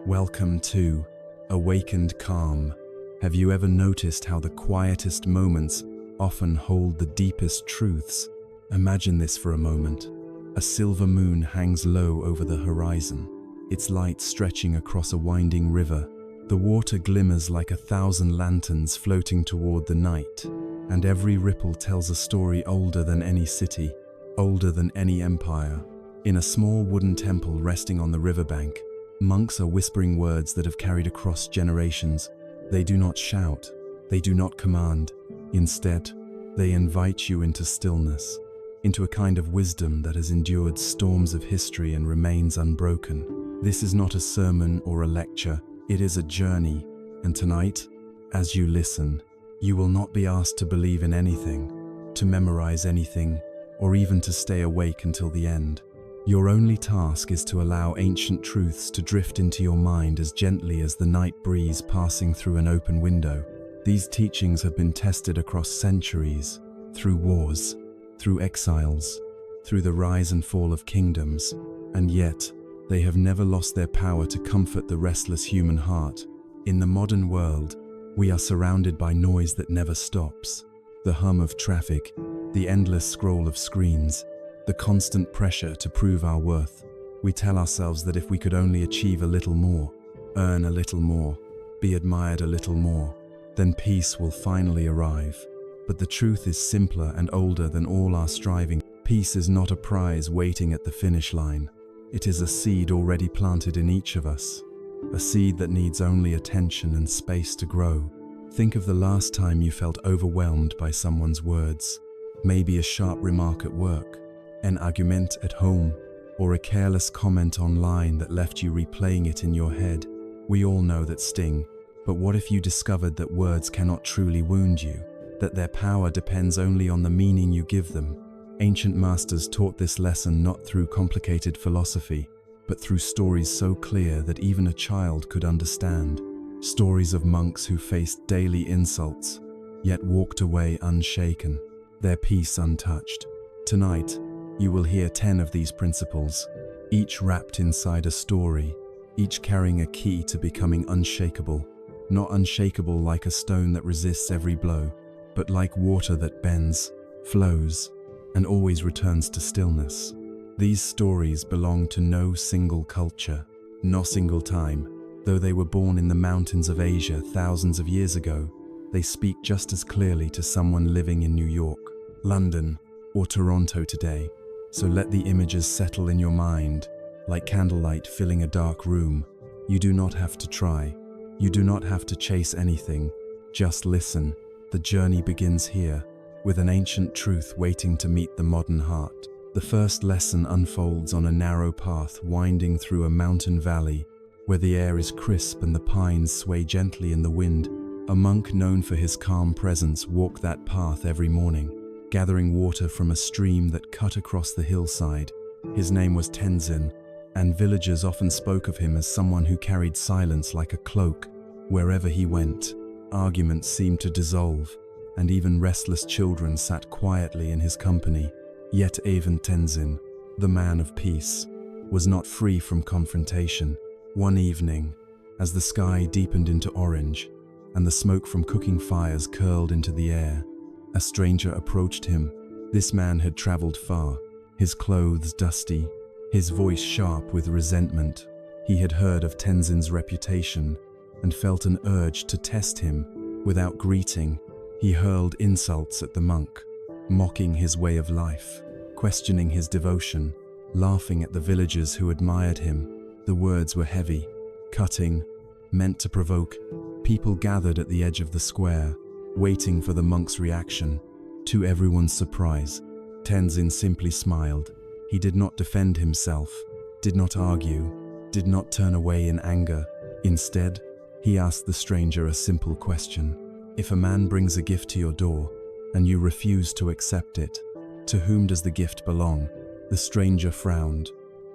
Welcome to Awakened Calm. Have you ever noticed how the quietest moments often hold the deepest truths? Imagine this for a moment. A silver moon hangs low over the horizon, its light stretching across a winding river. The water glimmers like 1,000 lanterns floating toward the night, and every ripple tells a story older than any city, older than any empire. In a small wooden temple resting on the riverbank, monks are whispering words that have carried across generations. They do not shout, they do not command. Instead, they invite you into stillness, into a kind of wisdom that has endured storms of history and remains unbroken. This is not a sermon or a lecture, it is a journey. And tonight, as you listen, you will not be asked to believe in anything, to memorize anything, or even to stay awake until the end. Your only task is to allow ancient truths to drift into your mind as gently as the night breeze passing through an open window. These teachings have been tested across centuries, through wars, through exiles, through the rise and fall of kingdoms, and yet they have never lost their power to comfort the restless human heart. In the modern world, we are surrounded by noise that never stops. The hum of traffic, the endless scroll of screens, the constant pressure to prove our worth. We tell ourselves that if we could only achieve a little more, earn a little more, be admired a little more, then peace will finally arrive. But the truth is simpler and older than all our striving. Peace is not a prize waiting at the finish line. It is a seed already planted in each of us, a seed that needs only attention and space to grow. Think of the last time you felt overwhelmed by someone's words, maybe a sharp remark at work, an argument at home, or a careless comment online that left you replaying it in your head. We all know that sting, but what if you discovered that words cannot truly wound you, that their power depends only on the meaning you give them? Ancient masters taught this lesson not through complicated philosophy, but through stories so clear that even a child could understand. Stories of monks who faced daily insults, yet walked away unshaken, their peace untouched. Tonight, you will hear 10 of these principles, each wrapped inside a story, each carrying a key to becoming unshakable. Not unshakable like a stone that resists every blow, but like water that bends, flows, and always returns to stillness. These stories belong to no single culture, no single time. Though they were born in the mountains of Asia thousands of years ago, they speak just as clearly to someone living in New York, London, or Toronto today. So let the images settle in your mind, like candlelight filling a dark room. You do not have to try. You do not have to chase anything. Just listen. The journey begins here, with an ancient truth waiting to meet the modern heart. The first lesson unfolds on a narrow path winding through a mountain valley, where the air is crisp and the pines sway gently in the wind. A monk known for his calm presence walked that path every morning, gathering water from a stream that cut across the hillside. His name was Tenzin, and villagers often spoke of him as someone who carried silence like a cloak. Wherever he went, arguments seemed to dissolve, and even restless children sat quietly in his company. Yet even Tenzin, the man of peace, was not free from confrontation. One evening, as the sky deepened into orange, and the smoke from cooking fires curled into the air, a stranger approached him. This man had traveled far, his clothes dusty, his voice sharp with resentment. He had heard of Tenzin's reputation and felt an urge to test him. Without greeting, he hurled insults at the monk, mocking his way of life, questioning his devotion, laughing at the villagers who admired him. The words were heavy, cutting, meant to provoke. People gathered at the edge of the square, waiting for the monk's reaction. To everyone's surprise, Tenzin simply smiled. He did not defend himself, did not argue, did not turn away in anger. Instead, he asked the stranger a simple question. If a man brings a gift to your door, and you refuse to accept it, to whom does the gift belong? The stranger frowned,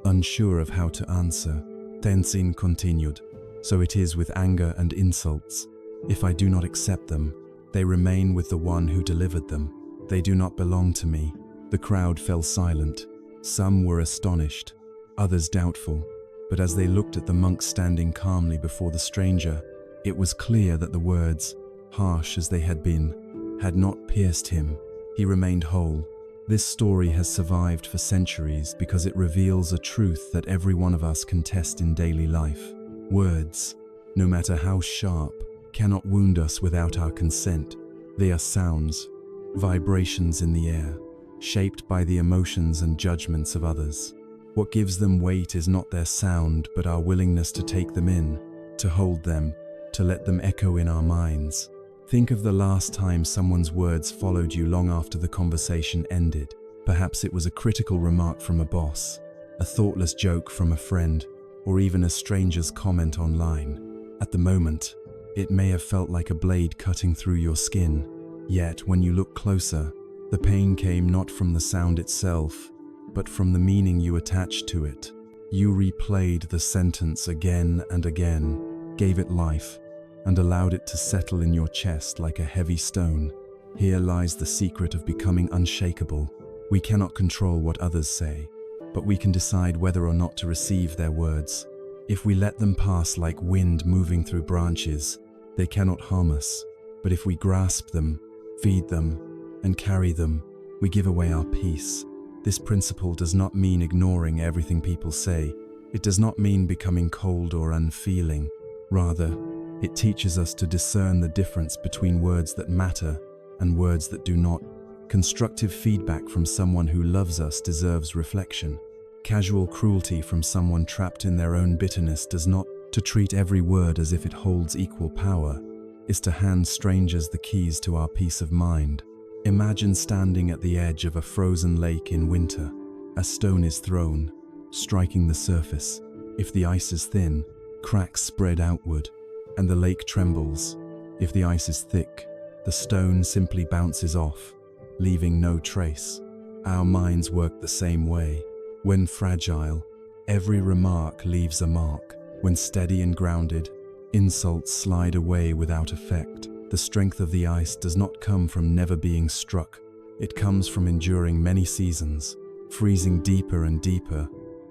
unsure of how to answer. Tenzin continued, so it is with anger and insults. If I do not accept them, they remain with the one who delivered them. They do not belong to me. The crowd fell silent. Some were astonished, others doubtful. But as they looked at the monk standing calmly before the stranger, it was clear that the words, harsh as they had been, had not pierced him. He remained whole. This story has survived for centuries because it reveals a truth that every one of us can test in daily life. Words, no matter how sharp, cannot wound us without our consent. They are sounds, vibrations in the air, shaped by the emotions and judgments of others. What gives them weight is not their sound, but our willingness to take them in, to hold them, to let them echo in our minds. Think of the last time someone's words followed you long after the conversation ended. Perhaps it was a critical remark from a boss, a thoughtless joke from a friend, or even a stranger's comment online. At the moment, it may have felt like a blade cutting through your skin. Yet, when you look closer, the pain came not from the sound itself, but from the meaning you attached to it. You replayed the sentence again and again, gave it life, and allowed it to settle in your chest like a heavy stone. Here lies the secret of becoming unshakable. We cannot control what others say, but we can decide whether or not to receive their words. If we let them pass like wind moving through branches, they cannot harm us. But if we grasp them, feed them, and carry them, we give away our peace. This principle does not mean ignoring everything people say. It does not mean becoming cold or unfeeling. Rather, it teaches us to discern the difference between words that matter and words that do not. Constructive feedback from someone who loves us deserves reflection. Casual cruelty from someone trapped in their own bitterness does not. To treat every word as if it holds equal power is to hand strangers the keys to our peace of mind. Imagine standing at the edge of a frozen lake in winter. A stone is thrown, striking the surface. If the ice is thin, cracks spread outward, and the lake trembles. If the ice is thick, the stone simply bounces off, leaving no trace. Our minds work the same way. When fragile, every remark leaves a mark. When steady and grounded, insults slide away without effect. The strength of the ice does not come from never being struck. It comes from enduring many seasons, freezing deeper and deeper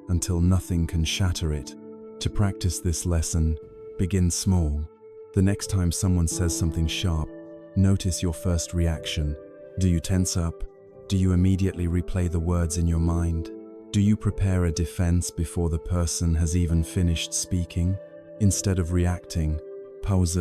until nothing can shatter it. To practice this lesson, begin small. The next time someone says something sharp, notice your first reaction. Do you tense up? Do you immediately replay the words in your mind? Do you prepare a defense before the person has even finished speaking? Instead of reacting, pause,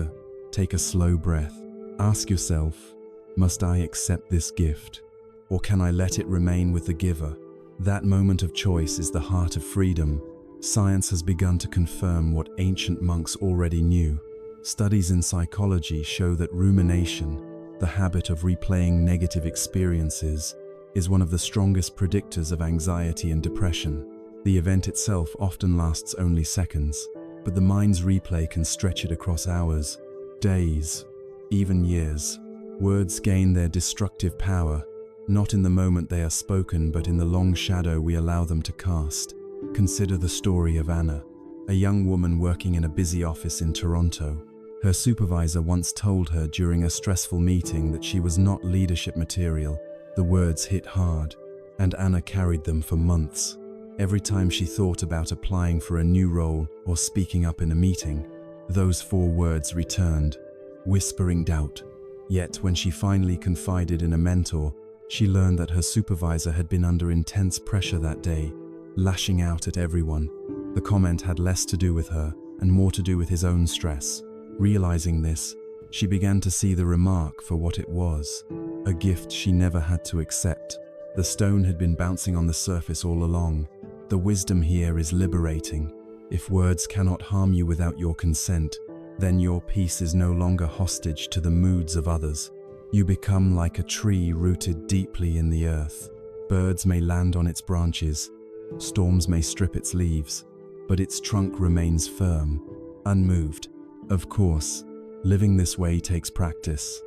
take a slow breath. Ask yourself, must I accept this gift? Or can I let it remain with the giver? That moment of choice is the heart of freedom. Science has begun to confirm what ancient monks already knew. Studies in psychology show that rumination, the habit of replaying negative experiences, is one of the strongest predictors of anxiety and depression. The event itself often lasts only seconds, but the mind's replay can stretch it across hours, days, even years. Words gain their destructive power, not in the moment they are spoken, but in the long shadow we allow them to cast. Consider the story of Anna, a young woman working in a busy office in Toronto. Her supervisor once told her during a stressful meeting that she was not leadership material. The words hit hard, and Anna carried them for months. Every time she thought about applying for a new role or speaking up in a meeting, those 4 words returned, whispering doubt. Yet when she finally confided in a mentor, she learned that her supervisor had been under intense pressure that day, lashing out at everyone. The comment had less to do with her and more to do with his own stress. Realizing this, she began to see the remark for what it was, a gift she never had to accept. The stone had been bouncing on the surface all along. The wisdom here is liberating. If words cannot harm you without your consent, then your peace is no longer hostage to the moods of others. You become like a tree rooted deeply in the earth. Birds may land on its branches, storms may strip its leaves, but its trunk remains firm, unmoved. Of course, living this way takes practice.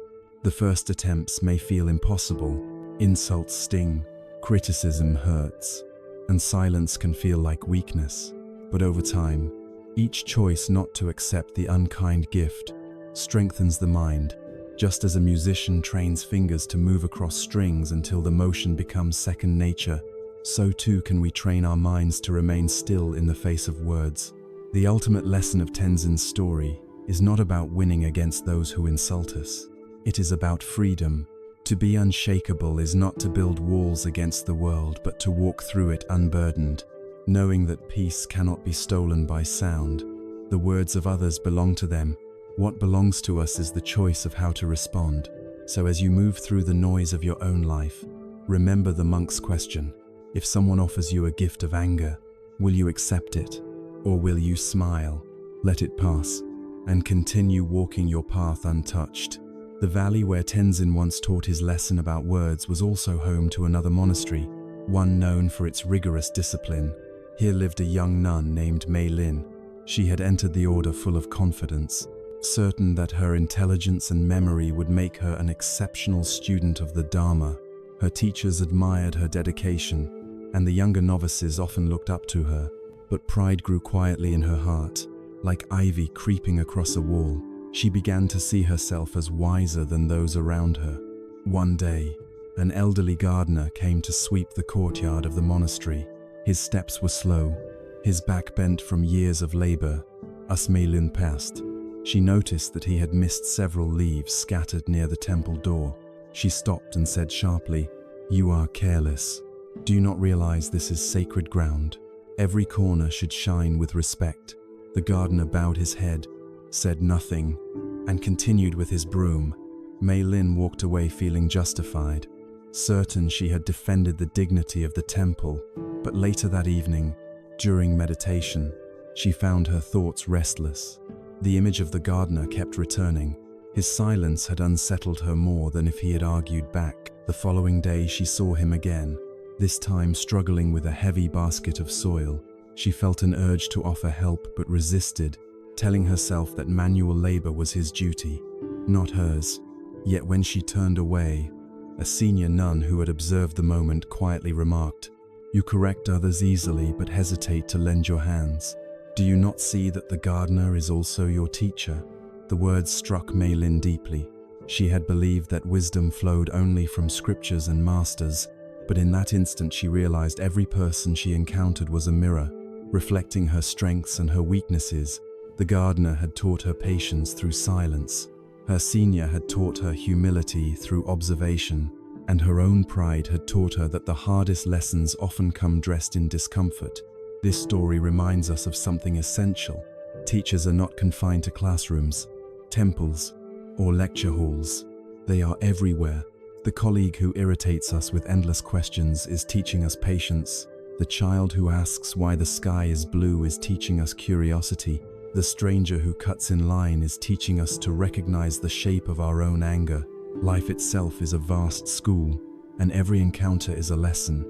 The first attempts may feel impossible. Insults sting, criticism hurts, and silence can feel like weakness. But over time, each choice not to accept the unkind gift strengthens the mind, just as a musician trains fingers to move across strings until the motion becomes second nature. so too can we train our minds to remain still in the face of words. The ultimate lesson of Tenzin's story is not about winning against those who insult us. It is about freedom. To be unshakable is not to build walls against the world, but to walk through it unburdened, knowing that peace cannot be stolen by sound. The words of others belong to them. What belongs to us is the choice of how to respond. So as you move through the noise of your own life, remember the monk's question. If someone offers you a gift of anger, will you accept it? Or will you smile, let it pass, and continue walking your path untouched? The valley where Tenzin once taught his lesson about words was also home to another monastery, one known for its rigorous discipline. Here lived a young nun named Mei Lin. She had entered the order full of confidence, certain that her intelligence and memory would make her an exceptional student of the Dharma. Her teachers admired her dedication, and the younger novices often looked up to her. But pride grew quietly in her heart, like ivy creeping across a wall. She began to see herself as wiser than those around her. One day, an elderly gardener came to sweep the courtyard of the monastery. His steps were slow, his back bent from years of labor. As Mei Lin passed, she noticed that he had missed several leaves scattered near the temple door. She stopped and said sharply, "You are careless. Do you not realize this is sacred ground? Every corner should shine with respect." The gardener bowed his head, said nothing, and continued with his broom. Mei Lin walked away feeling justified, certain she had defended the dignity of the temple. But later that evening, during meditation, she found her thoughts restless. The image of the gardener kept returning. His silence had unsettled her more than if he had argued back. The following day she saw him again, this time struggling with a heavy basket of soil. She felt an urge to offer help but resisted, telling herself that manual labor was his duty, not hers. Yet when she turned away, a senior nun who had observed the moment quietly remarked, "You correct others easily but hesitate to lend your hands. Do you not see that the gardener is also your teacher?" The words struck Mei Lin deeply. She had believed that wisdom flowed only from scriptures and masters, but in that instant she realized every person she encountered was a mirror, reflecting her strengths and her weaknesses. The gardener had taught her patience through silence. Her senior had taught her humility through observation, and her own pride had taught her that the hardest lessons often come dressed in discomfort. This story reminds us of something essential. Teachers are not confined to classrooms, temples, or lecture halls. They are everywhere. The colleague who irritates us with endless questions is teaching us patience. The child who asks why the sky is blue is teaching us curiosity. The stranger who cuts in line is teaching us to recognize the shape of our own anger. Life itself is a vast school, and every encounter is a lesson,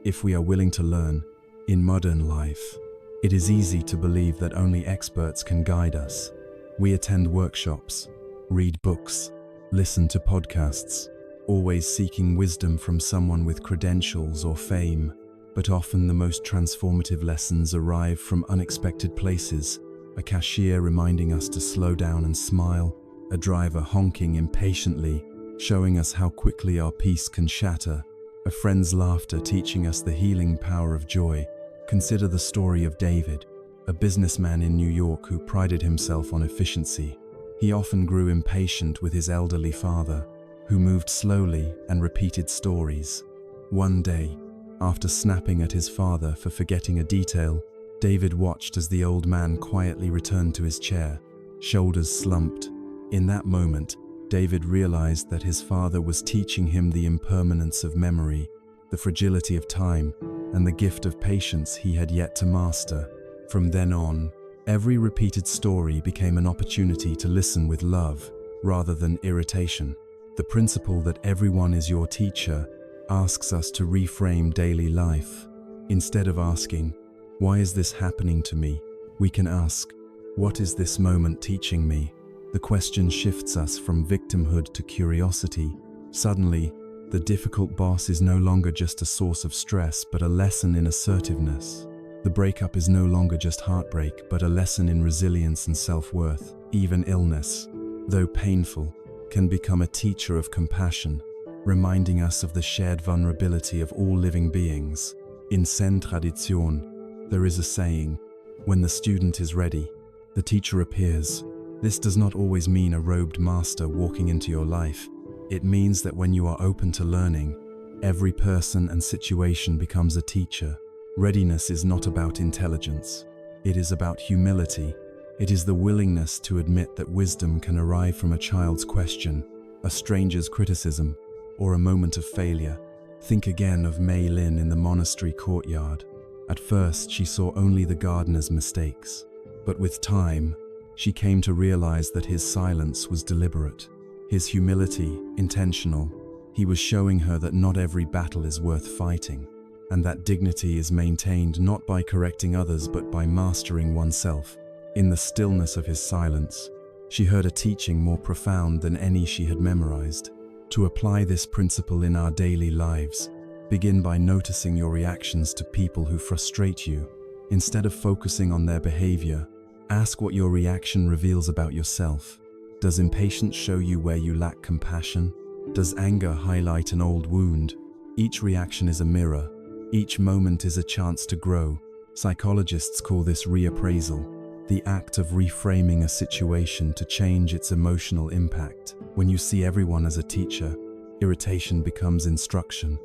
if we are willing to learn. In modern life, it is easy to believe that only experts can guide us. We attend workshops, read books, listen to podcasts, always seeking wisdom from someone with credentials or fame. But often the most transformative lessons arrive from unexpected places. A cashier reminding us to slow down and smile, a driver honking impatiently, showing us how quickly our peace can shatter, a friend's laughter teaching us the healing power of joy. Consider the story of David, a businessman in New York who prided himself on efficiency. He often grew impatient with his elderly father, who moved slowly and repeated stories. One day, after snapping at his father for forgetting a detail, David watched as the old man quietly returned to his chair, shoulders slumped. In that moment, David realized that his father was teaching him the impermanence of memory, the fragility of time, and the gift of patience he had yet to master. From then on, every repeated story became an opportunity to listen with love rather than irritation. The principle that everyone is your teacher asks us to reframe daily life. Instead of asking, "Why is this happening to me?" we can ask, "What is this moment teaching me?" The question shifts us from victimhood to curiosity. Suddenly, the difficult boss is no longer just a source of stress, but a lesson in assertiveness. The breakup is no longer just heartbreak, but a lesson in resilience and self-worth. Even illness, though painful, can become a teacher of compassion, reminding us of the shared vulnerability of all living beings. In Zen tradition, there is a saying, when the student is ready, the teacher appears. This does not always mean a robed master walking into your life. It means that when you are open to learning, every person and situation becomes a teacher. Readiness is not about intelligence. It is about humility. It is the willingness to admit that wisdom can arrive from a child's question, a stranger's criticism, or a moment of failure. Think again of Mei Lin in the monastery courtyard. At first, she saw only the gardener's mistakes. But with time, she came to realize that his silence was deliberate, his humility intentional. He was showing her that not every battle is worth fighting, and that dignity is maintained not by correcting others but by mastering oneself. In the stillness of his silence, she heard a teaching more profound than any she had memorized. To apply this principle in our daily lives, begin by noticing your reactions to people who frustrate you. Instead of focusing on their behavior, ask what your reaction reveals about yourself. Does impatience show you where you lack compassion? Does anger highlight an old wound? Each reaction is a mirror. Each moment is a chance to grow. Psychologists call this reappraisal, the act of reframing a situation to change its emotional impact. When you see everyone as a teacher, irritation becomes instruction,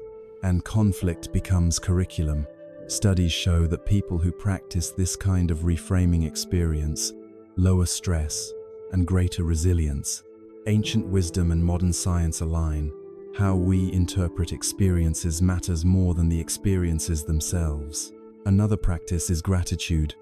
and conflict becomes curriculum. Studies show that people who practice this kind of reframing experience lower stress and greater resilience. Ancient wisdom and modern science align. How we interpret experiences matters more than the experiences themselves. Another practice is gratitude.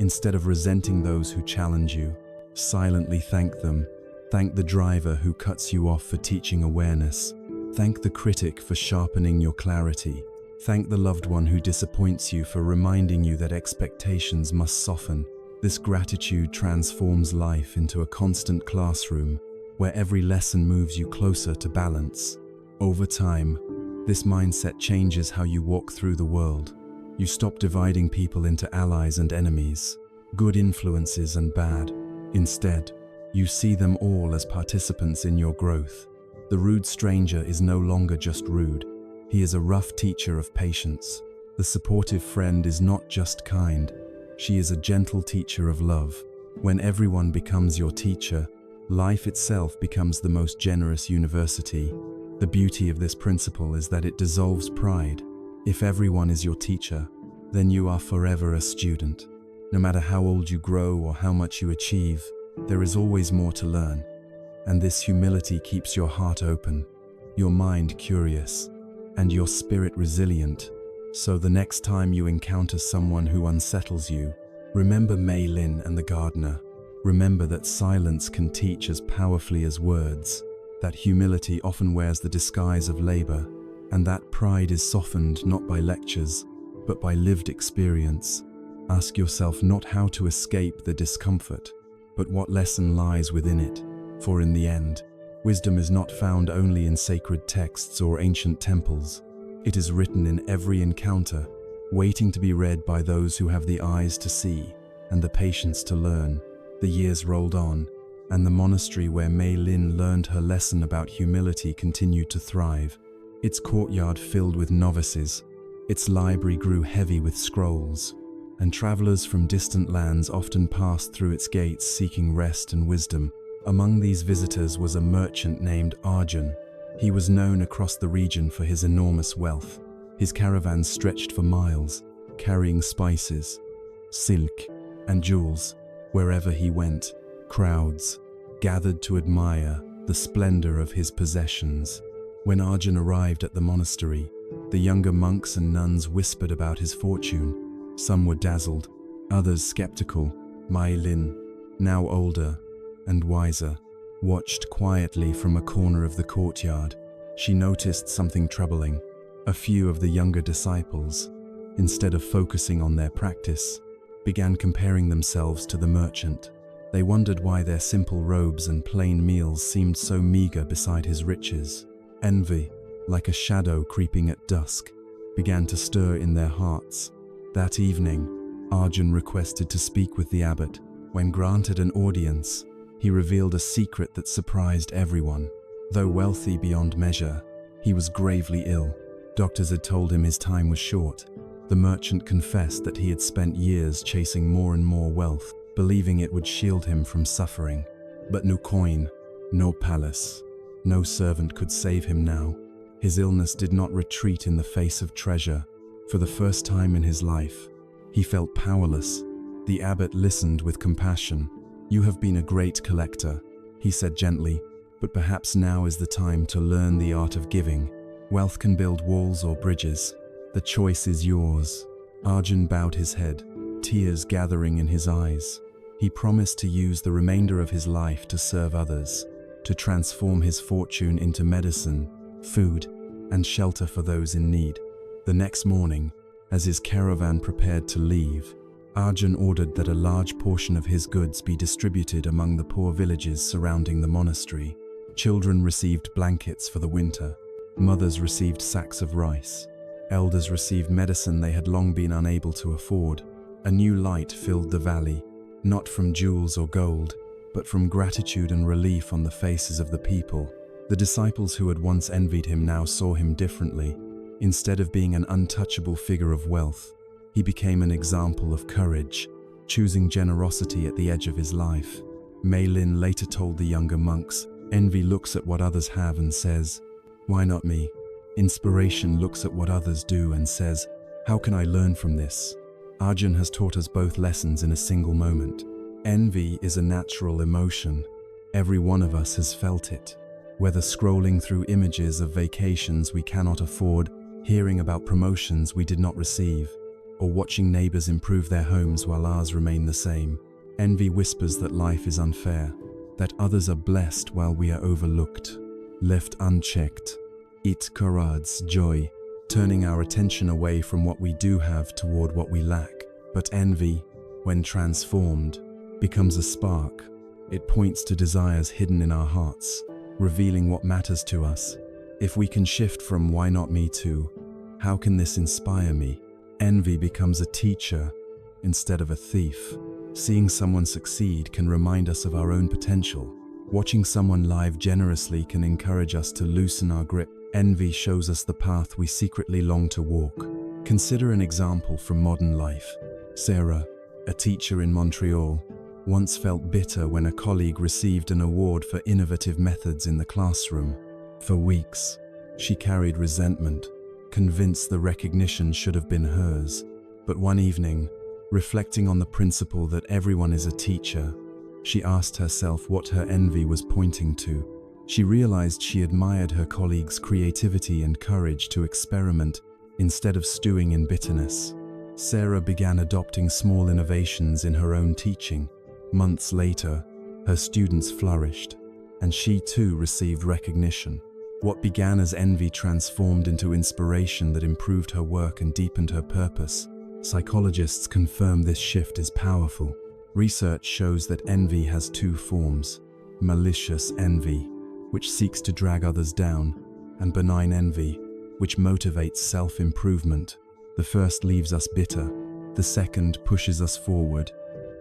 Instead of resenting those who challenge you, silently thank them. Thank the driver who cuts you off for teaching awareness. Thank the critic for sharpening your clarity. Thank the loved one who disappoints you for reminding you that expectations must soften. This gratitude transforms life into a constant classroom, where every lesson moves you closer to balance. Over time, this mindset changes how you walk through the world. You stop dividing people into allies and enemies, good influences and bad. Instead, you see them all as participants in your growth. The rude stranger is no longer just rude. He is a rough teacher of patience. The supportive friend is not just kind. She is a gentle teacher of love. When everyone becomes your teacher, life itself becomes the most generous university. The beauty of this principle is that it dissolves pride. If everyone is your teacher, then you are forever a student. No matter how old you grow or how much you achieve, there is always more to learn. And this humility keeps your heart open, your mind curious, and your spirit resilient. So the next time you encounter someone who unsettles you, remember Mei Lin and the gardener. Remember that silence can teach as powerfully as words, that humility often wears the disguise of labor, and that pride is softened not by lectures, but by lived experience. Ask yourself not how to escape the discomfort, but what lesson lies within it. For in the end, wisdom is not found only in sacred texts or ancient temples. It is written in every encounter, waiting to be read by those who have the eyes to see and the patience to learn. The years rolled on, and the monastery where Mei Lin learned her lesson about humility continued to thrive. Its courtyard filled with novices, its library grew heavy with scrolls, and travelers from distant lands often passed through its gates seeking rest and wisdom. Among these visitors was a merchant named Arjun. He was known across the region for his enormous wealth. His caravans stretched for miles, carrying spices, silk, and jewels. Wherever he went, crowds gathered to admire the splendor of his possessions. When Arjun arrived at the monastery, the younger monks and nuns whispered about his fortune. Some were dazzled, others skeptical. Mei Lin, now older and wiser, watched quietly from a corner of the courtyard. She noticed something troubling. A few of the younger disciples, instead of focusing on their practice, began comparing themselves to the merchant. They wondered why their simple robes and plain meals seemed so meager beside his riches. Envy, like a shadow creeping at dusk, began to stir in their hearts. That evening, Arjun requested to speak with the abbot. When granted an audience, he revealed a secret that surprised everyone. Though wealthy beyond measure, he was gravely ill. Doctors had told him his time was short. The merchant confessed that he had spent years chasing more and more wealth, believing it would shield him from suffering. But no coin, no palace, no servant could save him now. His illness did not retreat in the face of treasure. For the first time in his life, he felt powerless. The abbot listened with compassion. "You have been a great collector," he said gently, "but perhaps now is the time to learn the art of giving. Wealth can build walls or bridges. The choice is yours." Arjun bowed his head, tears gathering in his eyes. He promised to use the remainder of his life to serve others, to transform his fortune into medicine, food, and shelter for those in need. The next morning, as his caravan prepared to leave, Arjun ordered that a large portion of his goods be distributed among the poor villages surrounding the monastery. Children received blankets for the winter. Mothers received sacks of rice. Elders received medicine they had long been unable to afford. A new light filled the valley, not from jewels or gold, but from gratitude and relief on the faces of the people. The disciples who had once envied him now saw him differently. Instead of being an untouchable figure of wealth, he became an example of courage, choosing generosity at the edge of his life. Mei Lin later told the younger monks, "Envy looks at what others have and says, 'Why not me?' Inspiration looks at what others do and says, 'How can I learn from this?'" Arjun has taught us both lessons in a single moment. Envy is a natural emotion. Every one of us has felt it. Whether scrolling through images of vacations we cannot afford, hearing about promotions we did not receive, or watching neighbors improve their homes while ours remain the same. Envy whispers that life is unfair, that others are blessed while we are overlooked. Left unchecked, it corrodes joy, turning our attention away from what we do have toward what we lack. But envy, when transformed, becomes a spark. It points to desires hidden in our hearts, revealing what matters to us. If we can shift from "why not me" to "how can this inspire me?" envy becomes a teacher instead of a thief. Seeing someone succeed can remind us of our own potential. Watching someone live generously can encourage us to loosen our grip. Envy shows us the path we secretly long to walk. Consider an example from modern life. Sarah, a teacher in Montreal, once felt bitter when a colleague received an award for innovative methods in the classroom. For weeks, she carried resentment, convinced the recognition should have been hers. But one evening, reflecting on the principle that everyone is a teacher, she asked herself what her envy was pointing to. She realized she admired her colleague's creativity and courage to experiment instead of stewing in bitterness. Sarah began adopting small innovations in her own teaching. Months later, her students flourished, and she too received recognition. What began as envy transformed into inspiration that improved her work and deepened her purpose. Psychologists confirm this shift is powerful. Research shows that envy has two forms: malicious envy, which seeks to drag others down, and benign envy, which motivates self-improvement. The first leaves us bitter, the second pushes us forward.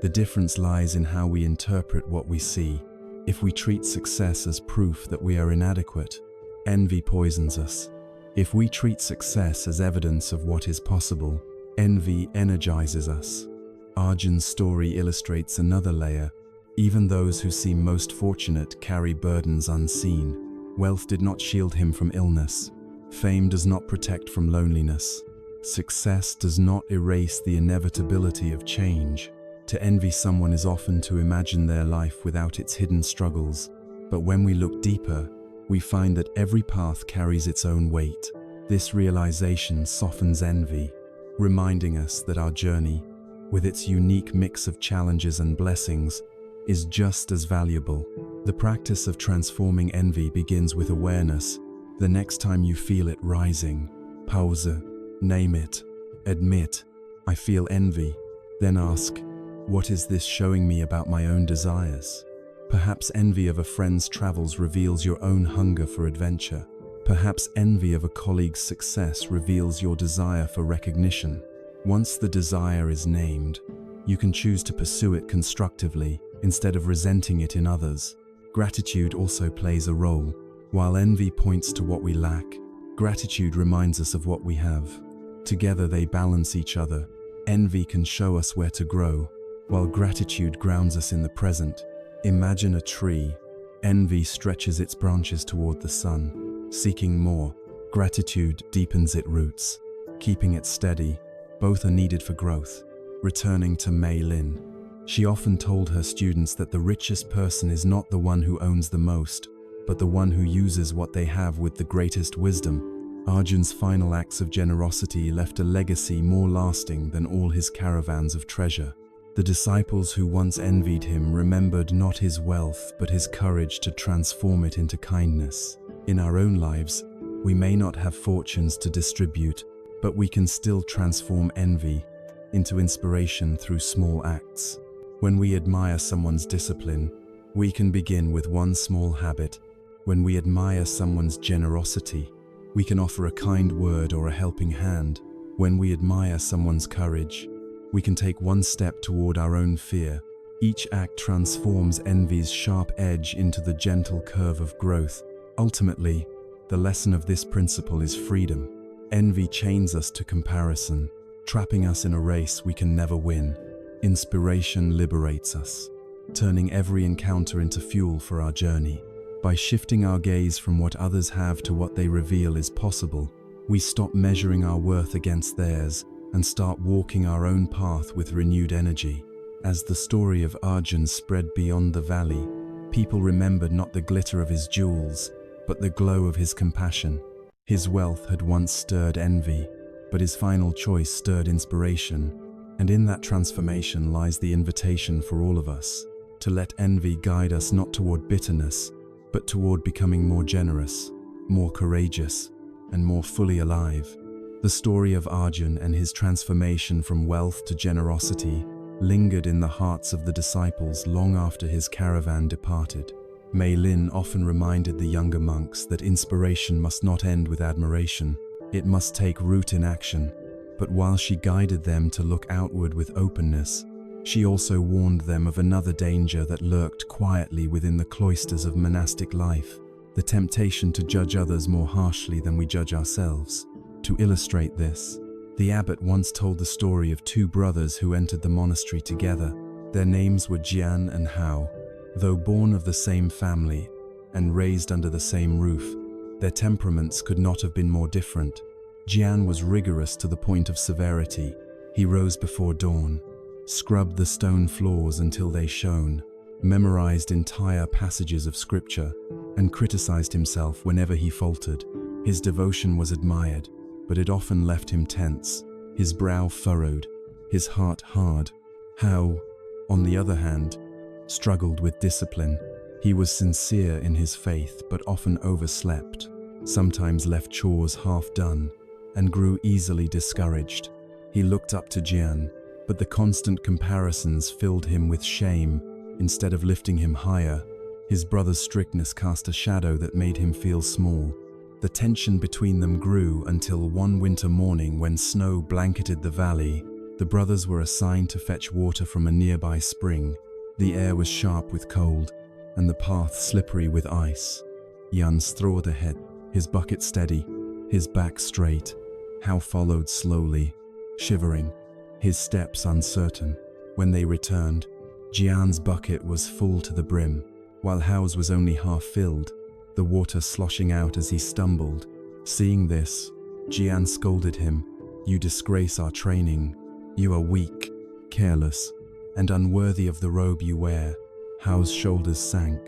The difference lies in how we interpret what we see. If we treat success as proof that we are inadequate, envy poisons us. If we treat success as evidence of what is possible, envy energizes us. Arjun's story illustrates another layer. Even those who seem most fortunate carry burdens unseen. Wealth did not shield him from illness. Fame does not protect from loneliness. Success does not erase the inevitability of change. To envy someone is often to imagine their life without its hidden struggles. But when we look deeper, we find that every path carries its own weight. This realization softens envy, reminding us that our journey, with its unique mix of challenges and blessings, is just as valuable. The practice of transforming envy begins with awareness. The next time you feel it rising, pause, name it, admit, "I feel envy." Then ask, "What is this showing me about my own desires?" Perhaps envy of a friend's travels reveals your own hunger for adventure. Perhaps envy of a colleague's success reveals your desire for recognition. Once the desire is named, you can choose to pursue it constructively instead of resenting it in others. Gratitude also plays a role. While envy points to what we lack, gratitude reminds us of what we have. Together they balance each other. Envy can show us where to grow, while gratitude grounds us in the present. Imagine a tree. Envy stretches its branches toward the sun, seeking more. Gratitude deepens its roots, keeping it steady. Both are needed for growth. Returning to Mei Lin, she often told her students that the richest person is not the one who owns the most, but the one who uses what they have with the greatest wisdom. Arjun's final acts of generosity left a legacy more lasting than all his caravans of treasure. The disciples who once envied him remembered not his wealth but his courage to transform it into kindness. In our own lives, we may not have fortunes to distribute, but we can still transform envy into inspiration through small acts. When we admire someone's discipline, we can begin with one small habit. When we admire someone's generosity, we can offer a kind word or a helping hand. When we admire someone's courage, we can take one step toward our own fear. Each act transforms envy's sharp edge into the gentle curve of growth. Ultimately, the lesson of this principle is freedom. Envy chains us to comparison, trapping us in a race we can never win. Inspiration liberates us, turning every encounter into fuel for our journey. By shifting our gaze from what others have to what they reveal is possible, we stop measuring our worth against theirs and start walking our own path with renewed energy. As the story of Arjun spread beyond the valley, people remembered not the glitter of his jewels, but the glow of his compassion. His wealth had once stirred envy, but his final choice stirred inspiration, and in that transformation lies the invitation for all of us, to let envy guide us not toward bitterness, but toward becoming more generous, more courageous, and more fully alive. The story of Arjun and his transformation from wealth to generosity lingered in the hearts of the disciples long after his caravan departed. Mei Lin often reminded the younger monks that inspiration must not end with admiration, it must take root in action. But while she guided them to look outward with openness, she also warned them of another danger that lurked quietly within the cloisters of monastic life, the temptation to judge others more harshly than we judge ourselves. To illustrate this, the abbot once told the story of two brothers who entered the monastery together. Their names were Jian and Hao. Though born of the same family and raised under the same roof, their temperaments could not have been more different. Jian was rigorous to the point of severity. He rose before dawn, scrubbed the stone floors until they shone, memorized entire passages of scripture, and criticized himself whenever he faltered. His devotion was admired, but it often left him tense, his brow furrowed, his heart hard. Hao, on the other hand, struggled with discipline. He was sincere in his faith but often overslept, sometimes left chores half done, and grew easily discouraged. He looked up to Jian, but the constant comparisons filled him with shame instead of lifting him higher. His brother's strictness cast a shadow that made him feel small. The tension between them grew until one winter morning, when snow blanketed the valley, the brothers were assigned to fetch water from a nearby spring. The air was sharp with cold, and the path slippery with ice. Jan strode ahead, his bucket steady, his back straight. Hao followed slowly, shivering, his steps uncertain. When they returned, Jian's bucket was full to the brim, while Hao's was only half filled, the water sloshing out as he stumbled. Seeing this, Jian scolded him. "You disgrace our training. You are weak, careless, and unworthy of the robe you wear." Hao's shoulders sank.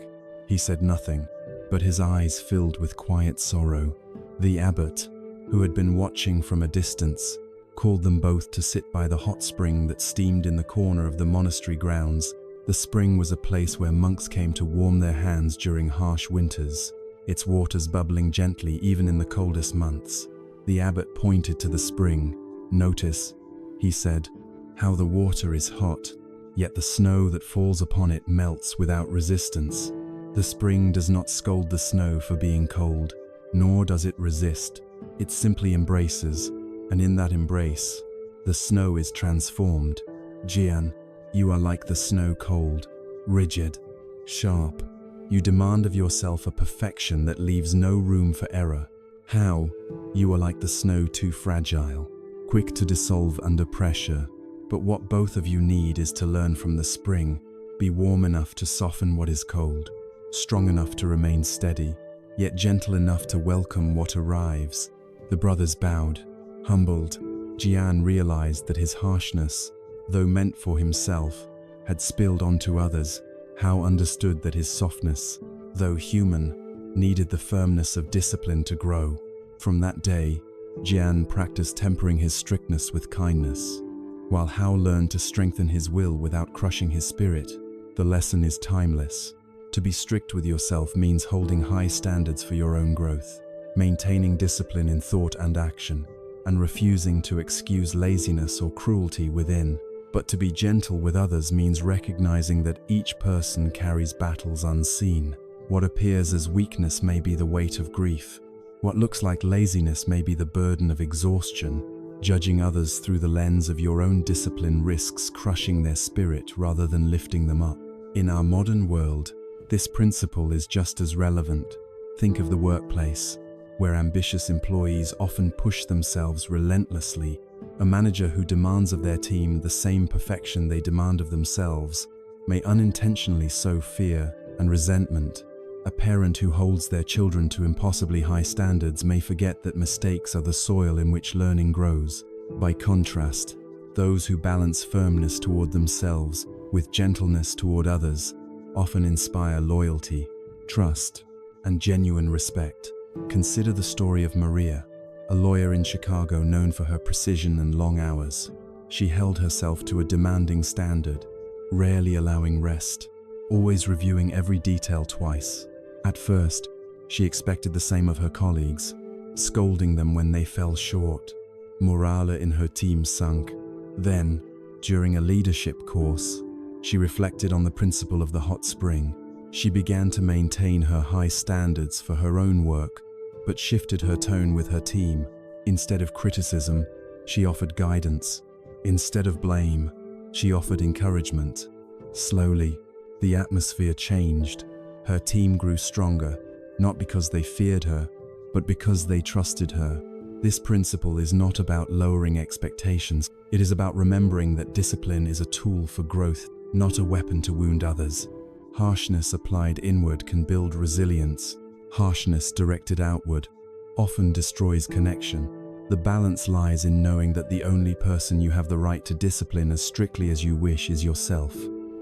He said nothing, but his eyes filled with quiet sorrow. The abbot, who had been watching from a distance, called them both to sit by the hot spring that steamed in the corner of the monastery grounds. The spring was a place where monks came to warm their hands during harsh winters, its waters bubbling gently even in the coldest months. The abbot pointed to the spring. "Notice," he said, "how the water is hot, yet the snow that falls upon it melts without resistance. The spring does not scold the snow for being cold, nor does it resist. It simply embraces, and in that embrace, the snow is transformed. Jian, you are like the snow, cold, rigid, sharp. You demand of yourself a perfection that leaves no room for error. Hao, you are like the snow, too fragile, quick to dissolve under pressure. But what both of you need is to learn from the spring. Be warm enough to soften what is cold, strong enough to remain steady, yet gentle enough to welcome what arrives. The brothers bowed, humbled. Jian realized that his harshness, though meant for himself, had spilled onto others. Hao understood that his softness, though human, needed the firmness of discipline to grow. From that day, Jian practiced tempering his strictness with kindness, while Hao learned to strengthen his will without crushing his spirit. The lesson is timeless. To be strict with yourself means holding high standards for your own growth, maintaining discipline in thought and action, and refusing to excuse laziness or cruelty within. But to be gentle with others means recognizing that each person carries battles unseen. What appears as weakness may be the weight of grief. What looks like laziness may be the burden of exhaustion. Judging others through the lens of your own discipline risks crushing their spirit rather than lifting them up. In our modern world, this principle is just as relevant. Think of the workplace, where ambitious employees often push themselves relentlessly. A manager who demands of their team the same perfection they demand of themselves may unintentionally sow fear and resentment. A parent who holds their children to impossibly high standards may forget that mistakes are the soil in which learning grows. By contrast, those who balance firmness toward themselves with gentleness toward others often inspire loyalty, trust, and genuine respect. Consider the story of Maria, a lawyer in Chicago known for her precision and long hours. She held herself to a demanding standard, rarely allowing rest, always reviewing every detail twice. At first, she expected the same of her colleagues, scolding them when they fell short. Morale in her team sunk. Then, during a leadership course, she reflected on the principle of the hot spring. She began to maintain her high standards for her own work, but shifted her tone with her team. Instead of criticism, she offered guidance. Instead of blame, she offered encouragement. Slowly, the atmosphere changed. Her team grew stronger, not because they feared her, but because they trusted her. This principle is not about lowering expectations. It is about remembering that discipline is a tool for growth, not a weapon to wound others. Harshness applied inward can build resilience. Harshness directed outward often destroys connection. The balance lies in knowing that the only person you have the right to discipline as strictly as you wish is yourself.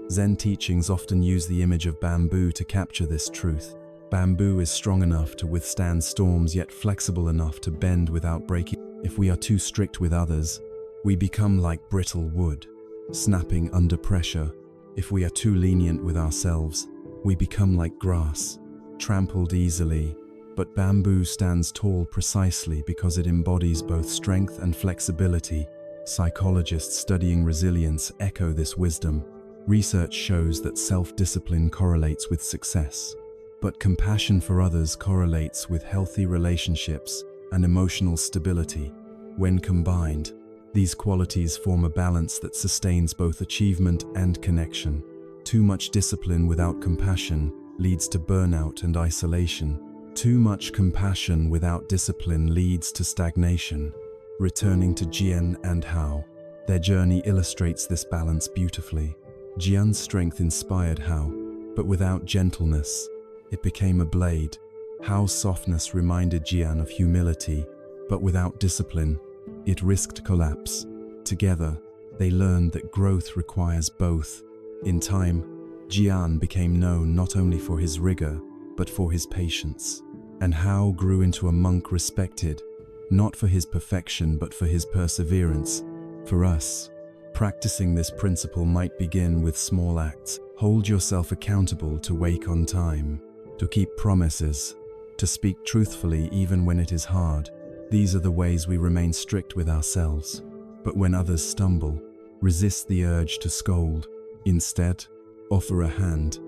Zen teachings often use the image of bamboo to capture this truth. Bamboo is strong enough to withstand storms, yet flexible enough to bend without breaking. If we are too strict with others, we become like brittle wood, snapping under pressure. If we are too lenient with ourselves, we become like grass, trampled easily. But bamboo stands tall precisely because it embodies both strength and flexibility. Psychologists studying resilience echo this wisdom. Research shows that self-discipline correlates with success, but compassion for others correlates with healthy relationships and emotional stability. When combined, these qualities form a balance that sustains both achievement and connection. Too much discipline without compassion leads to burnout and isolation. Too much compassion without discipline leads to stagnation. Returning to Jian and Hao, their journey illustrates this balance beautifully. Jian's strength inspired Hao, but without gentleness, it became a blade. Hao's softness reminded Jian of humility, but without discipline, it risked collapse. Together, they learned that growth requires both. In time, Jian became known not only for his rigor, but for his patience. And Hao grew into a monk respected, not for his perfection, but for his perseverance. For us, practicing this principle might begin with small acts. Hold yourself accountable to wake on time, to keep promises, to speak truthfully even when it is hard. These are the ways we remain strict with ourselves. But when others stumble, resist the urge to scold. Instead, offer a hand,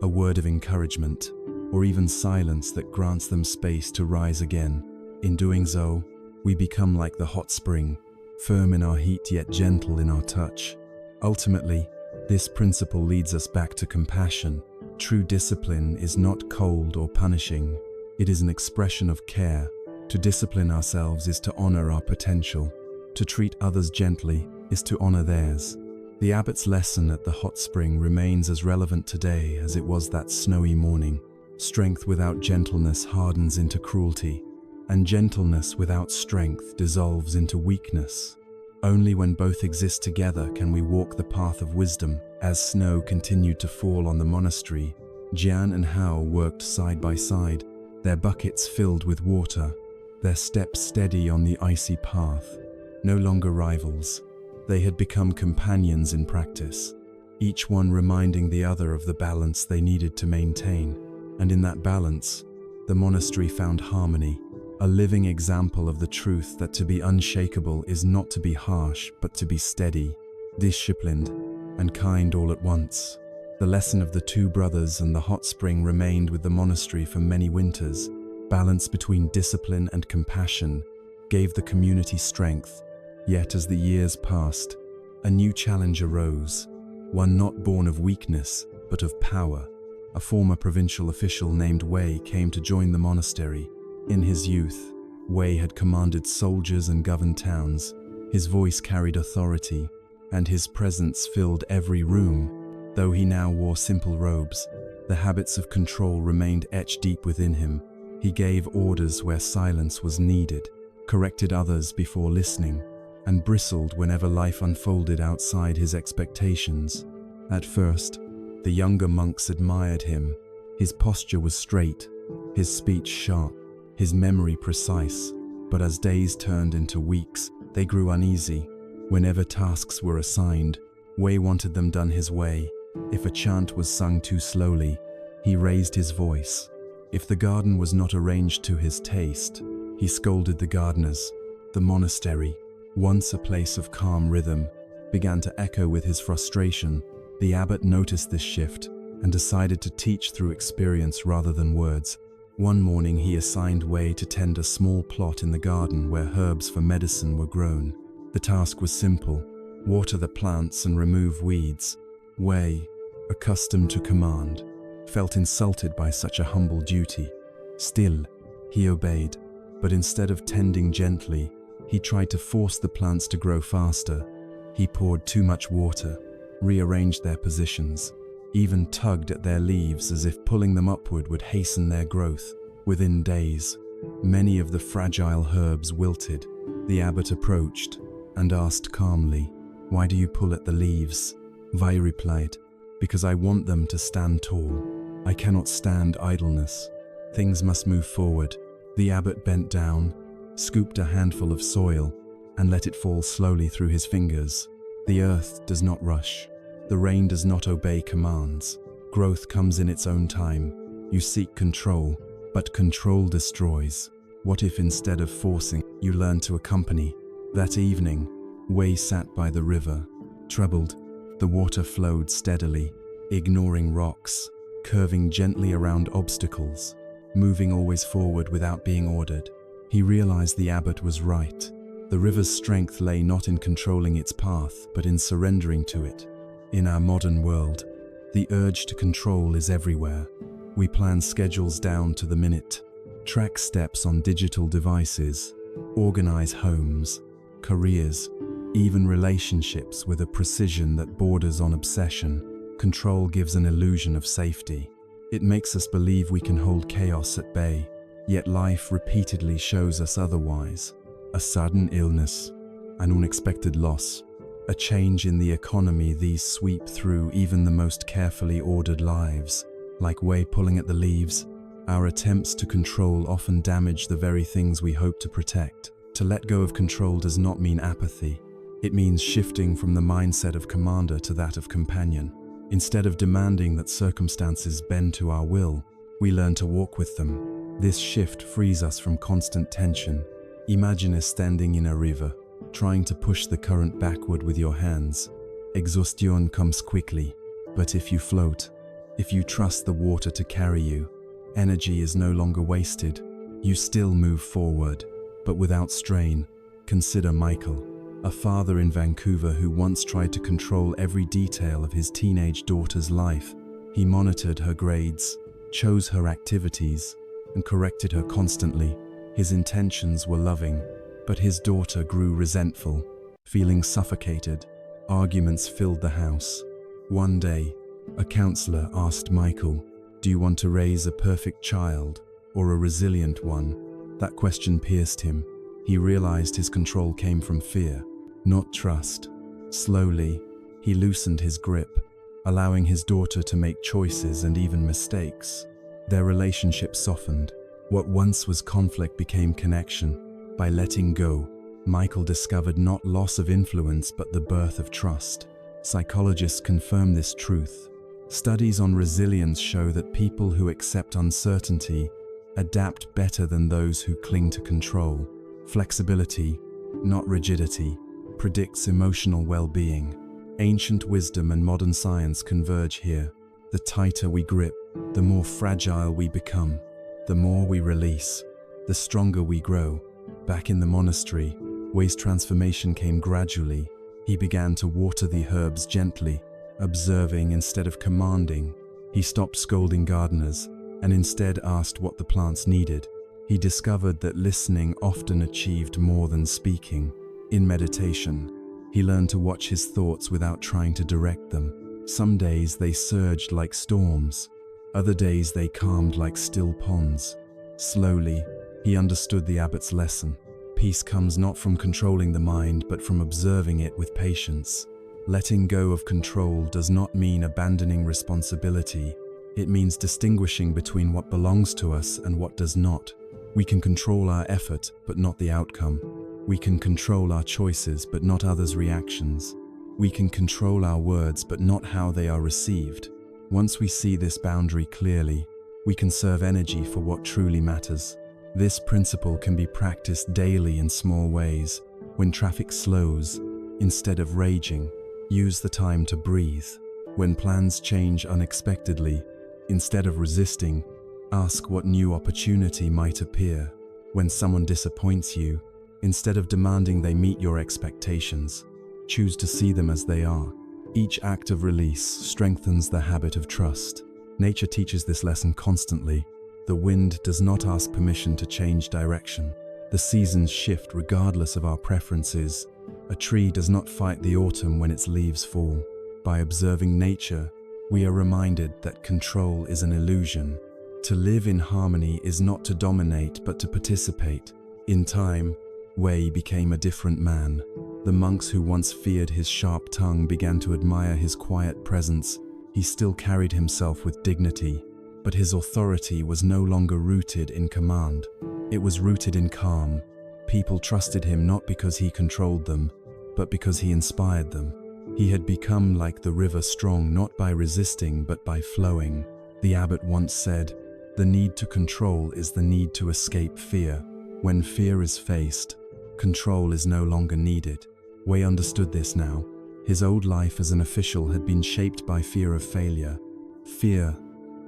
a word of encouragement, or even silence that grants them space to rise again. In doing so, we become like the hot spring, firm in our heat yet gentle in our touch. Ultimately, this principle leads us back to compassion. True discipline is not cold or punishing. It is an expression of care. To discipline ourselves is to honor our potential. To treat others gently is to honor theirs. The abbot's lesson at the hot spring remains as relevant today as it was that snowy morning. Strength without gentleness hardens into cruelty, and gentleness without strength dissolves into weakness. Only when both exist together can we walk the path of wisdom. As snow continued to fall on the monastery, Jian and Hao worked side by side, their buckets filled with water, their steps steady on the icy path. No longer rivals, they had become companions in practice, each one reminding the other of the balance they needed to maintain. And in that balance, the monastery found harmony, a living example of the truth that to be unshakable is not to be harsh, but to be steady, disciplined, and kind all at once. The lesson of the two brothers and the hot spring remained with the monastery for many winters. Balance between discipline and compassion gave the community strength. Yet as the years passed, a new challenge arose, one not born of weakness, but of power. A former provincial official named Wei came to join the monastery. In his youth, Wei had commanded soldiers and governed towns. His voice carried authority, and his presence filled every room. Though he now wore simple robes, the habits of control remained etched deep within him. He gave orders where silence was needed, corrected others before listening, and bristled whenever life unfolded outside his expectations. At first, the younger monks admired him. His posture was straight, his speech sharp, his memory precise. But as days turned into weeks, they grew uneasy. Whenever tasks were assigned, Wei wanted them done his way. If a chant was sung too slowly, he raised his voice. If the garden was not arranged to his taste, he scolded the gardeners. The monastery, once a place of calm rhythm, began to echo with his frustration. The abbot noticed this shift and decided to teach through experience rather than words. One morning he assigned Wei to tend a small plot in the garden where herbs for medicine were grown. The task was simple: water the plants and remove weeds. Wei, accustomed to command, felt insulted by such a humble duty. Still, he obeyed, but instead of tending gently, he tried to force the plants to grow faster. He poured too much water, rearranged their positions, even tugged at their leaves as if pulling them upward would hasten their growth. Within days, many of the fragile herbs wilted. The abbot approached and asked calmly, "Why do you pull at the leaves?" Wei replied, "Because I want them to stand tall. I cannot stand idleness. Things must move forward." The abbot bent down, scooped a handful of soil, and let it fall slowly through his fingers. The earth does not rush. The rain does not obey commands. Growth comes in its own time. You seek control, but control destroys. What if instead of forcing, you learn to accompany? That evening, Wei sat by the river. Troubled, the water flowed steadily, ignoring rocks, curving gently around obstacles, moving always forward without being ordered. He realized the abbot was right. The river's strength lay not in controlling its path, but in surrendering to it. In our modern world, the urge to control is everywhere. We plan schedules down to the minute, track steps on digital devices, organize homes, careers, even relationships with a precision that borders on obsession. Control gives an illusion of safety. It makes us believe we can hold chaos at bay, yet life repeatedly shows us otherwise. A sudden illness, an unexpected loss, a change in the economy, these sweep through even the most carefully ordered lives. Like Wei pulling at the leaves, our attempts to control often damage the very things we hope to protect. To let go of control does not mean apathy. It means shifting from the mindset of commander to that of companion. Instead of demanding that circumstances bend to our will, we learn to walk with them. This shift frees us from constant tension. Imagine standing in a river, trying to push the current backward with your hands. Exhaustion comes quickly, but if you float, if you trust the water to carry you, energy is no longer wasted. You still move forward, but without strain. Consider Michael, a father in Vancouver who once tried to control every detail of his teenage daughter's life. He monitored her grades, chose her activities, and corrected her constantly. His intentions were loving, But his daughter grew resentful, feeling suffocated. Arguments filled the house. One day, a counselor asked Michael, "Do you want to raise a perfect child or a resilient one?" That question pierced him. He realized his control came from fear, not trust. Slowly, he loosened his grip, allowing his daughter to make choices and even mistakes. Their relationship softened. What once was conflict became connection. By letting go, Michael discovered not loss of influence but the birth of trust. Psychologists confirm this truth. Studies on resilience show that people who accept uncertainty adapt better than those who cling to control. Flexibility, not rigidity, predicts emotional well-being. Ancient wisdom and modern science converge here. The tighter we grip, the more fragile we become. The more we release, the stronger we grow. Back in the monastery, Wei's transformation came gradually. He began to water the herbs gently, observing instead of commanding. He stopped scolding gardeners and instead asked what the plants needed. He discovered that listening often achieved more than speaking. In meditation, he learned to watch his thoughts without trying to direct them. Some days they surged like storms. Other days they calmed like still ponds. Slowly, he understood the abbot's lesson. Peace comes not from controlling the mind, but from observing it with patience. Letting go of control does not mean abandoning responsibility. It means distinguishing between what belongs to us and what does not. We can control our effort, but not the outcome. We can control our choices, but not others' reactions. We can control our words, but not how they are received. Once we see this boundary clearly, we can conserve energy for what truly matters. This principle can be practiced daily in small ways. When traffic slows, instead of raging, use the time to breathe. When plans change unexpectedly, instead of resisting, ask what new opportunity might appear. When someone disappoints you, instead of demanding they meet your expectations, choose to see them as they are. Each act of release strengthens the habit of trust. Nature teaches this lesson constantly. The wind does not ask permission to change direction. The seasons shift regardless of our preferences. A tree does not fight the autumn when its leaves fall. By observing nature, we are reminded that control is an illusion. To live in harmony is not to dominate, but to participate. In time, Wei became a different man. The monks who once feared his sharp tongue began to admire his quiet presence. He still carried himself with dignity, but his authority was no longer rooted in command. It was rooted in calm. People trusted him not because he controlled them, but because he inspired them. He had become like the river, strong not by resisting but by flowing. The abbot once said, "The need to control is the need to escape fear. When fear is faced, control is no longer needed." Wei understood this now. His old life as an official had been shaped by fear of failure, fear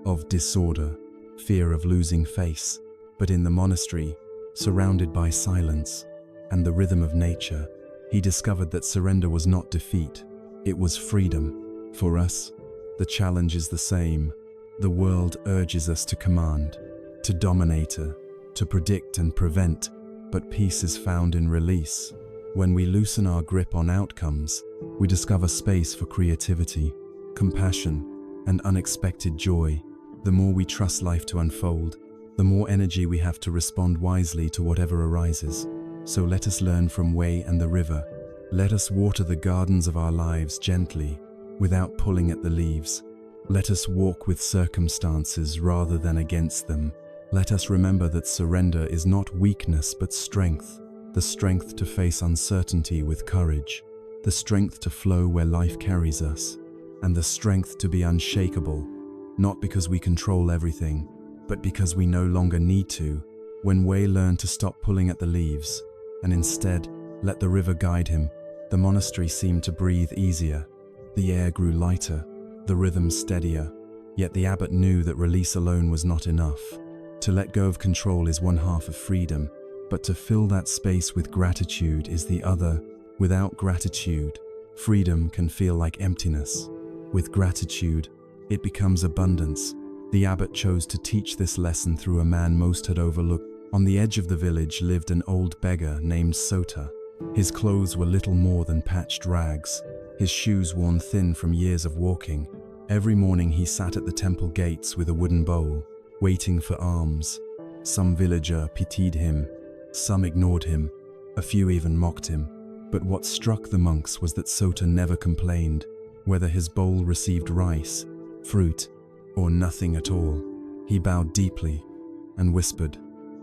of disorder, fear of losing face. But in the monastery, surrounded by silence and the rhythm of nature, he discovered that surrender was not defeat, it was freedom. For us, the challenge is the same. The world urges us to command, to dominate, to predict and prevent, but peace is found in release. When we loosen our grip on outcomes, we discover space for creativity, compassion, and unexpected joy. The more we trust life to unfold, the more energy we have to respond wisely to whatever arises. So let us learn from Wei and the river. Let us water the gardens of our lives gently, without pulling at the leaves. Let us walk with circumstances rather than against them. Let us remember that surrender is not weakness but strength. The strength to face uncertainty with courage. The strength to flow where life carries us. And the strength to be unshakable, not because we control everything, but because we no longer need to. When Wei learned to stop pulling at the leaves, and instead let the river guide him, the monastery seemed to breathe easier. The air grew lighter, the rhythm steadier. Yet the abbot knew that release alone was not enough. To let go of control is one half of freedom, but to fill that space with gratitude is the other. Without gratitude, freedom can feel like emptiness. With gratitude, it becomes abundance. The abbot chose to teach this lesson through a man most had overlooked. On the edge of the village lived an old beggar named Sota. His clothes were little more than patched rags, his shoes worn thin from years of walking. Every morning he sat at the temple gates with a wooden bowl, waiting for alms. Some villager pitied him, some ignored him, a few even mocked him. But what struck the monks was that Sota never complained, whether his bowl received rice, fruit, or nothing at all. He bowed deeply and whispered,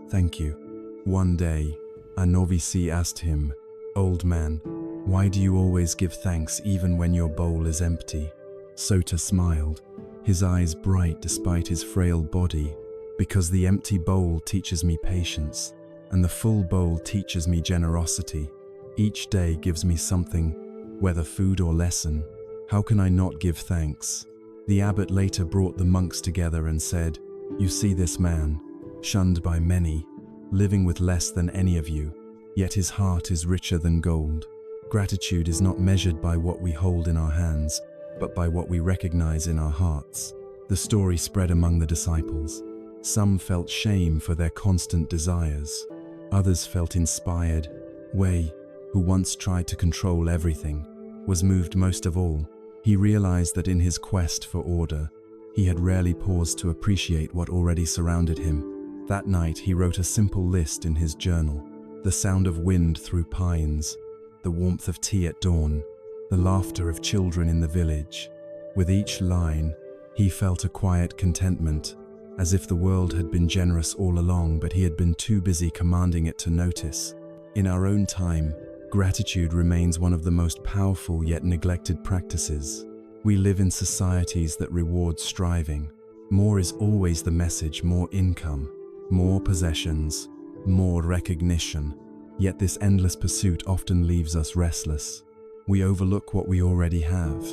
"Thank you." One day, a novice asked him, "Old man, why do you always give thanks even when your bowl is empty?" Sota smiled, his eyes bright despite his frail body. "Because the empty bowl teaches me patience, and the full bowl teaches me generosity. Each day gives me something, whether food or lesson. How can I not give thanks?" The abbot later brought the monks together and said, "You see this man, shunned by many, living with less than any of you, yet his heart is richer than gold. Gratitude is not measured by what we hold in our hands, but by what we recognize in our hearts." The story spread among the disciples. Some felt shame for their constant desires. Others felt inspired. Wei, who once tried to control everything, was moved most of all. He realized that in his quest for order, he had rarely paused to appreciate what already surrounded him. That night he wrote a simple list in his journal: the sound of wind through pines, the warmth of tea at dawn, the laughter of children in the village. With each line, he felt a quiet contentment, as if the world had been generous all along, but he had been too busy commanding it to notice. In our own time, gratitude remains one of the most powerful yet neglected practices. We live in societies that reward striving. More is always the message: more income, more possessions, more recognition. Yet this endless pursuit often leaves us restless. We overlook what we already have.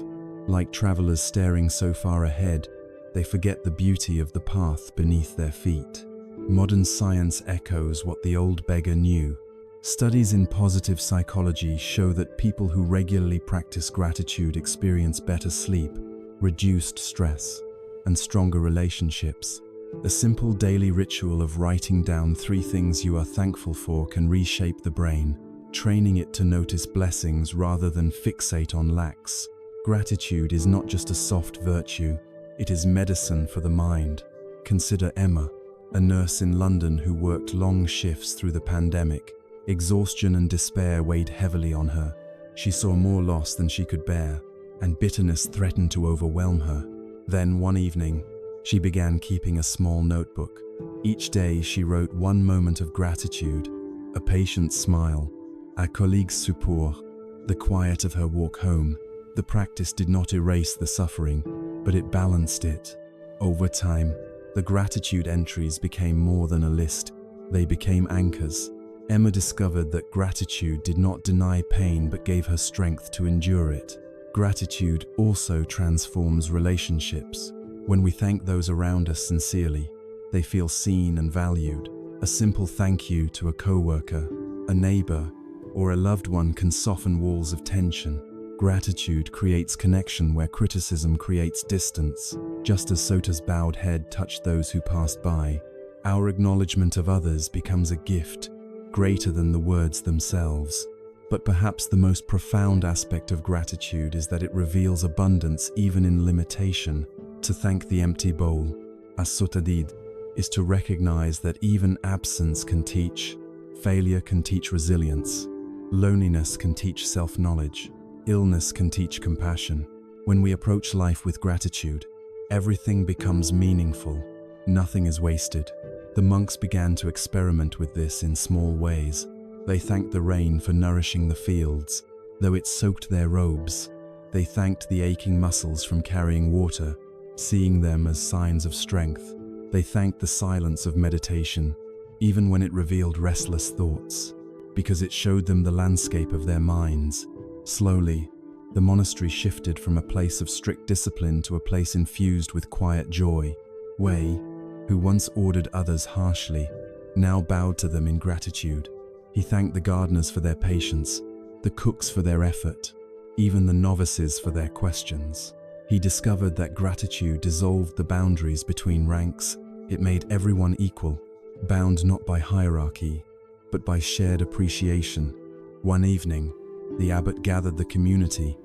Like travelers staring so far ahead, they forget the beauty of the path beneath their feet. Modern science echoes what the old beggar knew. Studies in positive psychology show that people who regularly practice gratitude experience better sleep, reduced stress, and stronger relationships. A simple daily ritual of writing down 3 things you are thankful for can reshape the brain, training it to notice blessings rather than fixate on lacks. Gratitude is not just a soft virtue, it is medicine for the mind. Consider Emma, a nurse in London who worked long shifts through the pandemic. Exhaustion and despair weighed heavily on her. She saw more loss than she could bear, and bitterness threatened to overwhelm her. Then one evening, she began keeping a small notebook. Each day she wrote one moment of gratitude: a patient's smile, a colleague's support, the quiet of her walk home. The practice did not erase the suffering, but it balanced it. Over time, the gratitude entries became more than a list. They became anchors. Emma discovered that gratitude did not deny pain but gave her strength to endure it. Gratitude also transforms relationships. When we thank those around us sincerely, they feel seen and valued. A simple thank you to a coworker, a neighbor, or a loved one can soften walls of tension. Gratitude creates connection where criticism creates distance. Just as Sota's bowed head touched those who passed by, our acknowledgement of others becomes a gift, greater than the words themselves. But perhaps the most profound aspect of gratitude is that it reveals abundance even in limitation. To thank the empty bowl, as Sota did, is to recognize that even absence can teach. Failure can teach resilience. Loneliness can teach self-knowledge. Illness can teach compassion. When we approach life with gratitude, everything becomes meaningful. Nothing is wasted. The monks began to experiment with this in small ways. They thanked the rain for nourishing the fields, though it soaked their robes. They thanked the aching muscles from carrying water, seeing them as signs of strength. They thanked the silence of meditation, even when it revealed restless thoughts, because it showed them the landscape of their minds. Slowly, the monastery shifted from a place of strict discipline to a place infused with quiet joy. Wei, who once ordered others harshly, now bowed to them in gratitude. He thanked the gardeners for their patience, the cooks for their effort, even the novices for their questions. He discovered that gratitude dissolved the boundaries between ranks. It made everyone equal. bound not by hierarchy, but by shared appreciation. One evening, the abbot gathered the community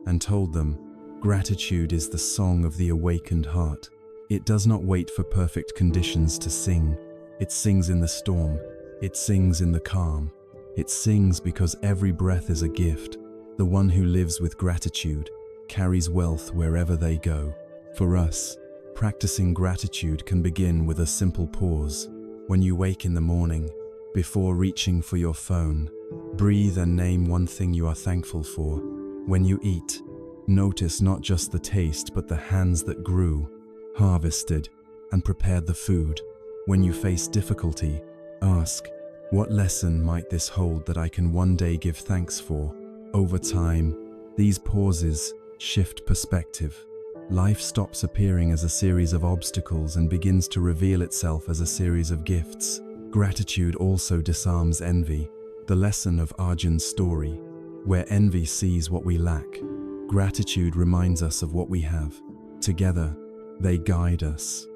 and told them, "Gratitude is the song of the awakened heart. It does not wait for perfect conditions to sing. It sings in the storm. It sings in the calm. It sings because every breath is a gift. The one who lives with gratitude carries wealth wherever they go." For us, practicing gratitude can begin with a simple pause. When you wake in the morning, before reaching for your phone, breathe and name one thing you are thankful for. When you eat, notice not just the taste but the hands that grew, harvested, and prepared the food. When you face difficulty, ask, "What lesson might this hold that I can one day give thanks for?" Over time, these pauses shift perspective. Life stops appearing as a series of obstacles and begins to reveal itself as a series of gifts. Gratitude also disarms envy, the lesson of Arjun's story. Where envy sees what we lack, gratitude reminds us of what we have. Together, they guide us.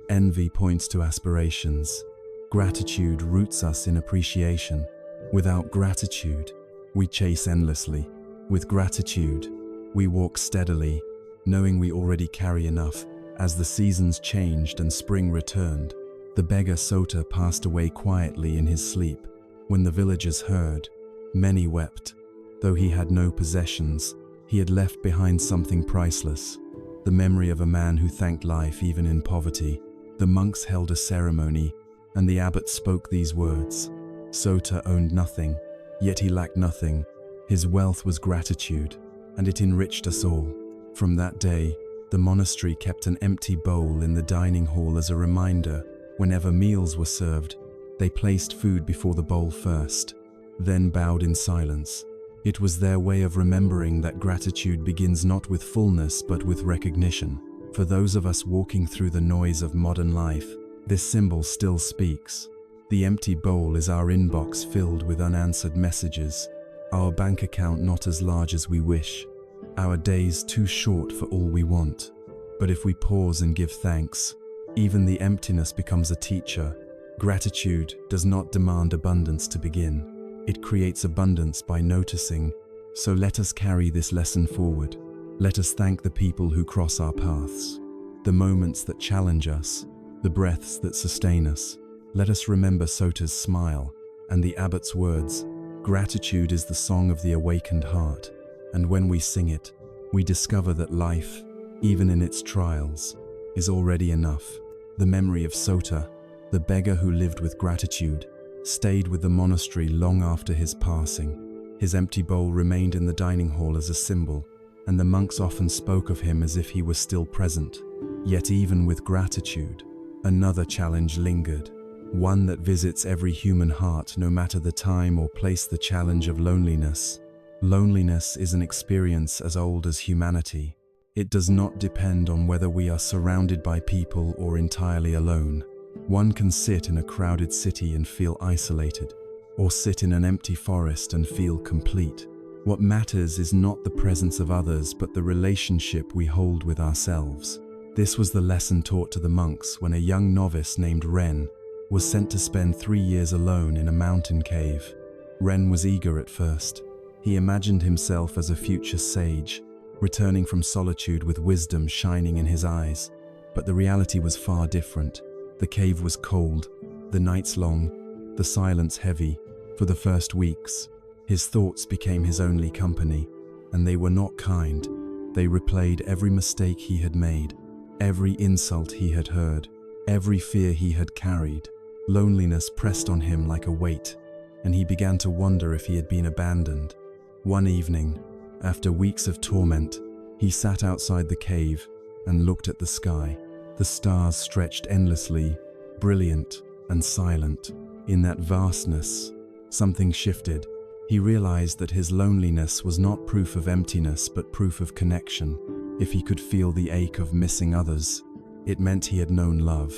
Envy points to aspirations. Gratitude roots us in appreciation. Without gratitude, we chase endlessly. With gratitude, we walk steadily, knowing we already carry enough. As the seasons changed and spring returned, the beggar Sota passed away quietly in his sleep. When the villagers heard, many wept. Though he had no possessions, he had left behind something priceless, the memory of a man who thanked life even in poverty. The monks held a ceremony, and the abbot spoke these words. Sota owned nothing, yet he lacked nothing. His wealth was gratitude, and it enriched us all. From that day, the monastery kept an empty bowl in the dining hall as a reminder. Whenever meals were served, they placed food before the bowl first, then bowed in silence. It was their way of remembering that gratitude begins not with fullness but with recognition. For those of us walking through the noise of modern life, this symbol still speaks. The empty bowl is our inbox filled with unanswered messages, our bank account not as large as we wish, our days too short for all we want. But if we pause and give thanks, even the emptiness becomes a teacher. Gratitude does not demand abundance to begin. It creates abundance by noticing. So let us carry this lesson forward. Let us thank the people who cross our paths, the moments that challenge us, the breaths that sustain us. Let us remember Sota's smile and the abbot's words. Gratitude is the song of the awakened heart, and when we sing it, we discover that life, even in its trials, is already enough. The memory of Sota, the beggar who lived with gratitude, stayed with the monastery long after his passing. His empty bowl remained in the dining hall as a symbol, and the monks often spoke of him as if he was still present. Yet even with gratitude, another challenge lingered, one that visits every human heart no matter the time or place: the challenge of loneliness. Loneliness is an experience as old as humanity. It does not depend on whether we are surrounded by people or entirely alone. One can sit in a crowded city and feel isolated, or sit in an empty forest and feel complete. What matters is not the presence of others, but the relationship we hold with ourselves. This was the lesson taught to the monks when a young novice named Ren was sent to spend 3 years alone in a mountain cave. Ren was eager at first. He imagined himself as a future sage, returning from solitude with wisdom shining in his eyes. But the reality was far different. The cave was cold, the nights long, the silence heavy. For the first weeks, his thoughts became his only company, and they were not kind. They replayed every mistake he had made, every insult he had heard, every fear he had carried. Loneliness pressed on him like a weight, and he began to wonder if he had been abandoned. One evening, after weeks of torment, he sat outside the cave and looked at the sky. The stars stretched endlessly, brilliant and silent. In that vastness, something shifted. He realized that his loneliness was not proof of emptiness, but proof of connection. If he could feel the ache of missing others, it meant he had known love.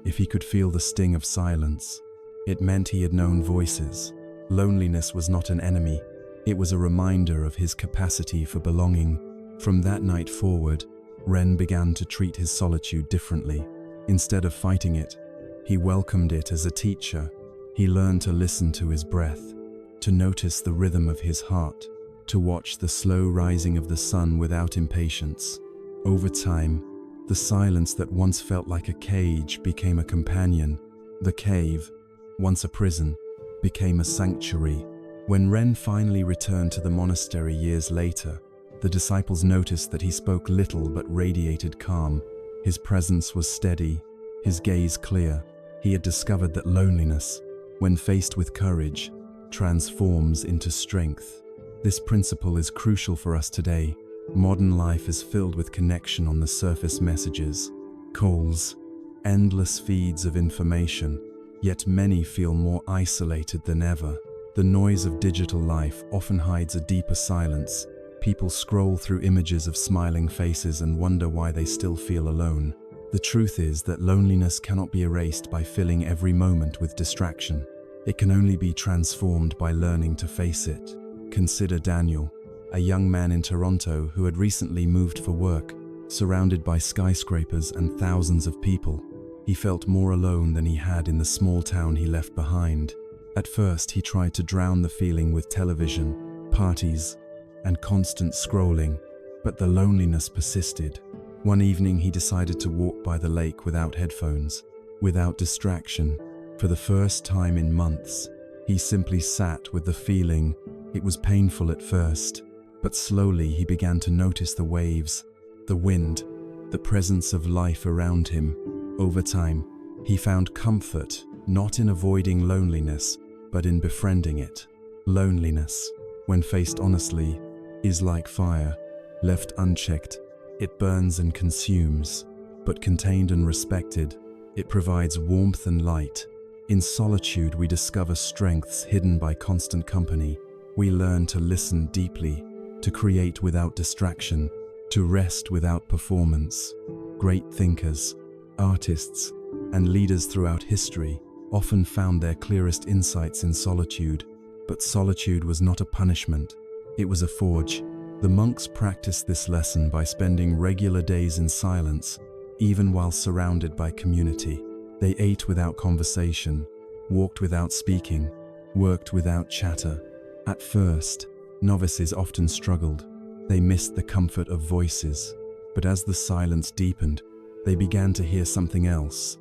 If he could feel the sting of silence, it meant he had known voices. Loneliness was not an enemy. It was a reminder of his capacity for belonging. From that night forward, Ren began to treat his solitude differently. Instead of fighting it, He welcomed it as a teacher. He learned to listen to his breath, to notice the rhythm of his heart, to watch the slow rising of the sun without impatience. Over time, the silence that once felt like a cage became a companion. The cave, once a prison, became a sanctuary. When Ren finally returned to the monastery years later, the disciples noticed that he spoke little but radiated calm. His presence was steady, his gaze clear. He had discovered that loneliness, when faced with courage, transforms into strength. This principle is crucial for us today. Modern life is filled with connection on the surface, messages, calls, endless feeds of information, yet many feel more isolated than ever. The noise of digital life often hides a deeper silence. People scroll through images of smiling faces and wonder why they still feel alone. The truth is that loneliness cannot be erased by filling every moment with distraction. It can only be transformed by learning to face it. Consider Daniel, a young man in Toronto who had recently moved for work, surrounded by skyscrapers and thousands of people. He felt more alone than he had in the small town he left behind. At first, he tried to drown the feeling with television, parties, and constant scrolling, but the loneliness persisted. One evening, he decided to walk by the lake without headphones, without distraction. For the first time in months, he simply sat with the feeling. It was painful at first, but slowly he began to notice the waves, the wind, the presence of life around him. Over time, he found comfort not in avoiding loneliness, but in befriending it. Loneliness, when faced honestly, is like fire. Left unchecked, it burns and consumes, but contained and respected, it provides warmth and light. In solitude, we discover strengths hidden by constant company. We learn to listen deeply, to create without distraction, to rest without performance. Great thinkers, artists, and leaders throughout history often found their clearest insights in solitude. But solitude was not a punishment, it was a forge. The monks practiced this lesson by spending regular days in silence, even while surrounded by community. They ate without conversation, walked without speaking, worked without chatter. At first, novices often struggled. They missed the comfort of voices. But as the silence deepened, they began to hear something else,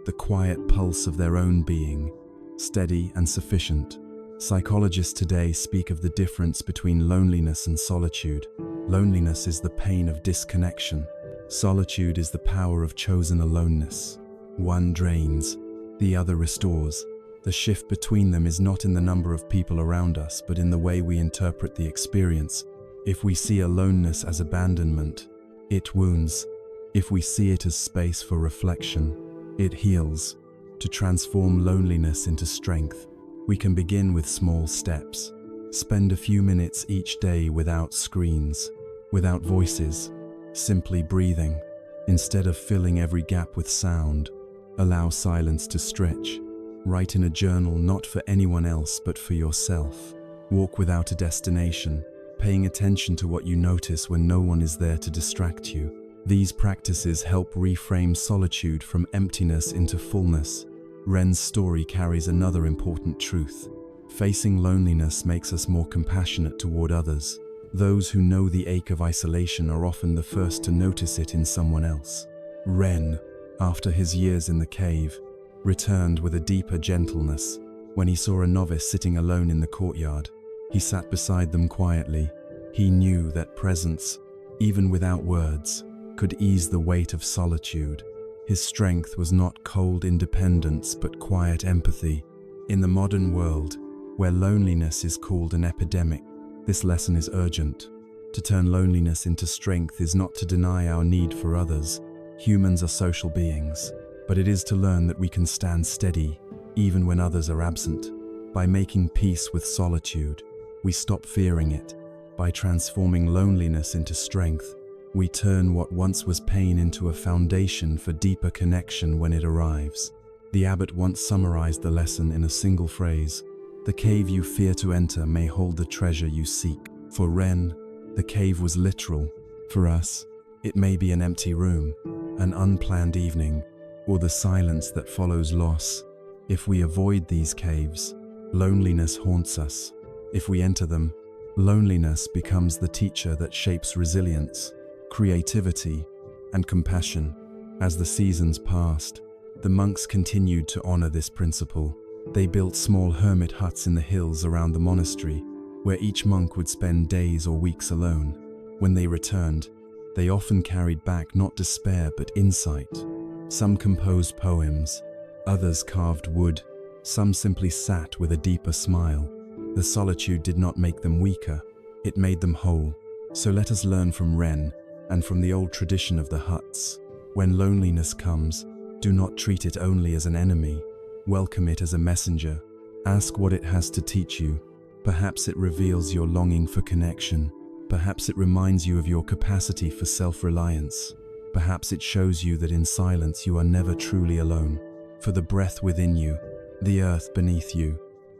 the quiet pulse of their own being, steady and sufficient. Psychologists today speak of the difference between loneliness and solitude. Loneliness is the pain of disconnection. Solitude is the power of chosen aloneness. One drains, the other restores. The shift between them is not in the number of people around us, but in the way we interpret the experience. If we see aloneness as abandonment, it wounds. If we see it as space for reflection, it heals. To transform loneliness into strength, we can begin with small steps. Spend a few minutes each day without screens, without voices, simply breathing. Instead of filling every gap with sound, allow silence to stretch. Write in a journal not for anyone else but for yourself. Walk without a destination, paying attention to what you notice when no one is there to distract you. These practices help reframe solitude from emptiness into fullness. Ren's story carries another important truth. Facing loneliness makes us more compassionate toward others. Those who know the ache of isolation are often the first to notice it in someone else. Ren, after his years in the cave, returned with a deeper gentleness. When he saw a novice sitting alone in the courtyard, he sat beside them quietly. He knew that presence, even without words, could ease the weight of solitude. His strength was not cold independence but quiet empathy. In the modern world, where loneliness is called an epidemic, this lesson is urgent. To turn loneliness into strength is not to deny our need for others. Humans are social beings, but it is to learn that we can stand steady, even when others are absent. By making peace with solitude, we stop fearing it. By transforming loneliness into strength, we turn what once was pain into a foundation for deeper connection when it arrives. The abbot once summarized the lesson in a single phrase: "The cave you fear to enter may hold the treasure you seek." For Ren, the cave was literal. For us, it may be an empty room, an unplanned evening, or the silence that follows loss. If we avoid these caves, loneliness haunts us. If we enter them, loneliness becomes the teacher that shapes resilience, creativity, and compassion. As the seasons passed, the monks continued to honor this principle. They built small hermit huts in the hills around the monastery, where each monk would spend days or weeks alone. When they returned, they often carried back not despair but insight. Some composed poems, others carved wood, some simply sat with a deeper smile. The solitude did not make them weaker, it made them whole. So let us learn from Ren and from the old tradition of the huts. When loneliness comes, do not treat it only as an enemy. Welcome it as a messenger. Ask what it has to teach you. Perhaps it reveals your longing for connection. Perhaps it reminds you of your capacity for self-reliance. Perhaps it shows you that in silence you are never truly alone. For the breath within you, the earth beneath you,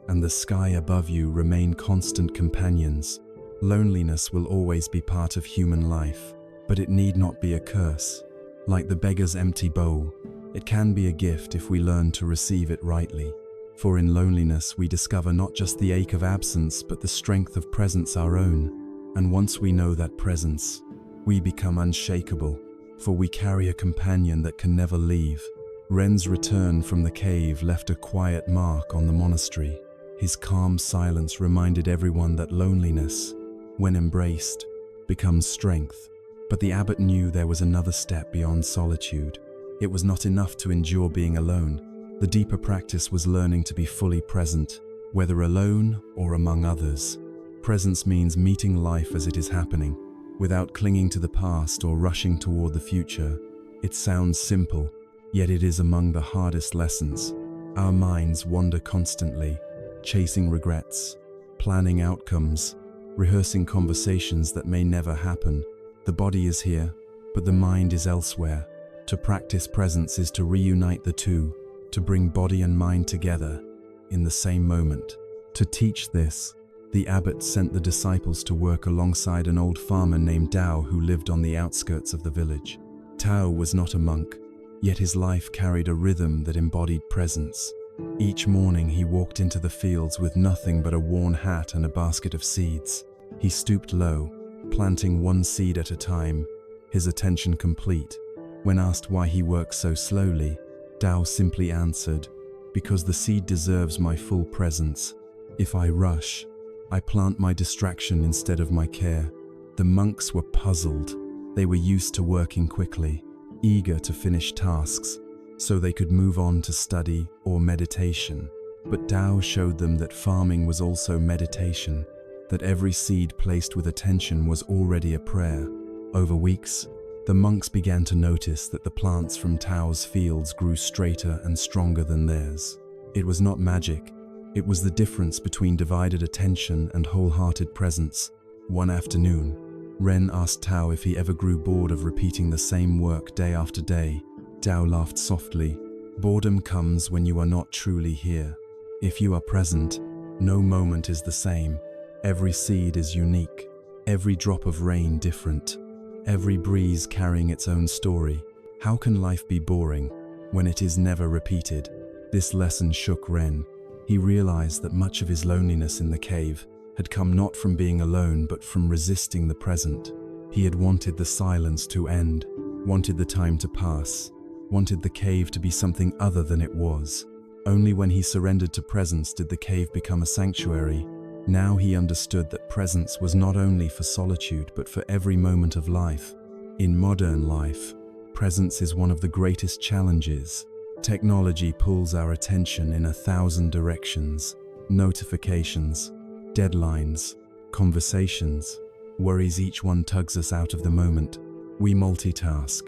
and the sky above you remain constant companions. Loneliness will always be part of human life, but it need not be a curse. Like the beggar's empty bowl, it can be a gift if we learn to receive it rightly. For in loneliness we discover not just the ache of absence, but the strength of presence our own. And once we know that presence, we become unshakable, for we carry a companion that can never leave. Ren's return from the cave left a quiet mark on the monastery. His calm silence reminded everyone that loneliness, when embraced, becomes strength. But the abbot knew there was another step beyond solitude. It was not enough to endure being alone. The deeper practice was learning to be fully present, whether alone or among others. Presence means meeting life as it is happening, without clinging to the past or rushing toward the future. It sounds simple, yet it is among the hardest lessons. Our minds wander constantly, chasing regrets, planning outcomes, rehearsing conversations that may never happen. The body is here, but the mind is elsewhere. To practice presence is to reunite the two, to bring body and mind together in the same moment. To teach this, the abbot sent the disciples to work alongside an old farmer named Tao who lived on the outskirts of the village. Tao was not a monk, yet his life carried a rhythm that embodied presence. Each morning he walked into the fields with nothing but a worn hat and a basket of seeds. He stooped low, planting one seed at a time, his attention complete. When asked why he worked so slowly, Tao simply answered, "Because the seed deserves my full presence. If I rush, I plant my distraction instead of my care." The monks were puzzled. They were used to working quickly, eager to finish tasks, so they could move on to study or meditation. But Tao showed them that farming was also meditation, that every seed placed with attention was already a prayer. Over weeks, the monks began to notice that the plants from Tao's fields grew straighter and stronger than theirs. It was not magic, it was the difference between divided attention and wholehearted presence. One afternoon, Ren asked Tao if he ever grew bored of repeating the same work day after day. Tao laughed softly. "Boredom comes when you are not truly here. If you are present, no moment is the same. Every seed is unique, every drop of rain different, every breeze carrying its own story. How can life be boring when it is never repeated?" This lesson shook Ren. He realized that much of his loneliness in the cave had come not from being alone but from resisting the present. He had wanted the silence to end, wanted the time to pass, wanted the cave to be something other than it was. Only when he surrendered to presence did the cave become a sanctuary. Now he understood that presence was not only for solitude but for every moment of life. In modern life, presence is one of the greatest challenges. Technology pulls our attention in 1,000 directions. Notifications, deadlines, conversations, worries, each one tugs us out of the moment. We multitask,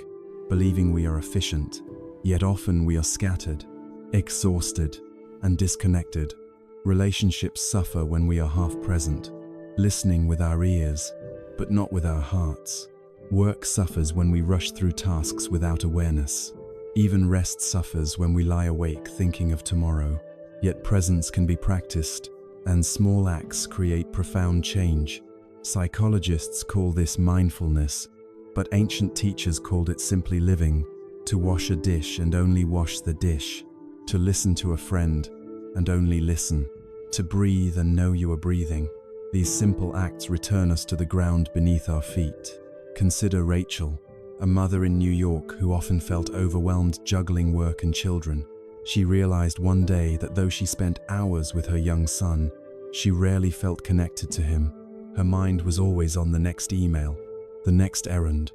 believing we are efficient, yet often we are scattered, exhausted, and disconnected. Relationships suffer when we are half present, listening with our ears, but not with our hearts. Work suffers when we rush through tasks without awareness. Even rest suffers when we lie awake thinking of tomorrow. Yet presence can be practiced, and small acts create profound change. Psychologists call this mindfulness, but ancient teachers called it simply living. to wash a dish and only wash the dish, to listen to a friend and only listen, to breathe and know you are breathing. These simple acts return us to the ground beneath our feet. Consider Rachel, a mother in New York who often felt overwhelmed juggling work and children. She realized one day that though she spent hours with her young son, she rarely felt connected to him. Her mind was always on the next email, the next errand.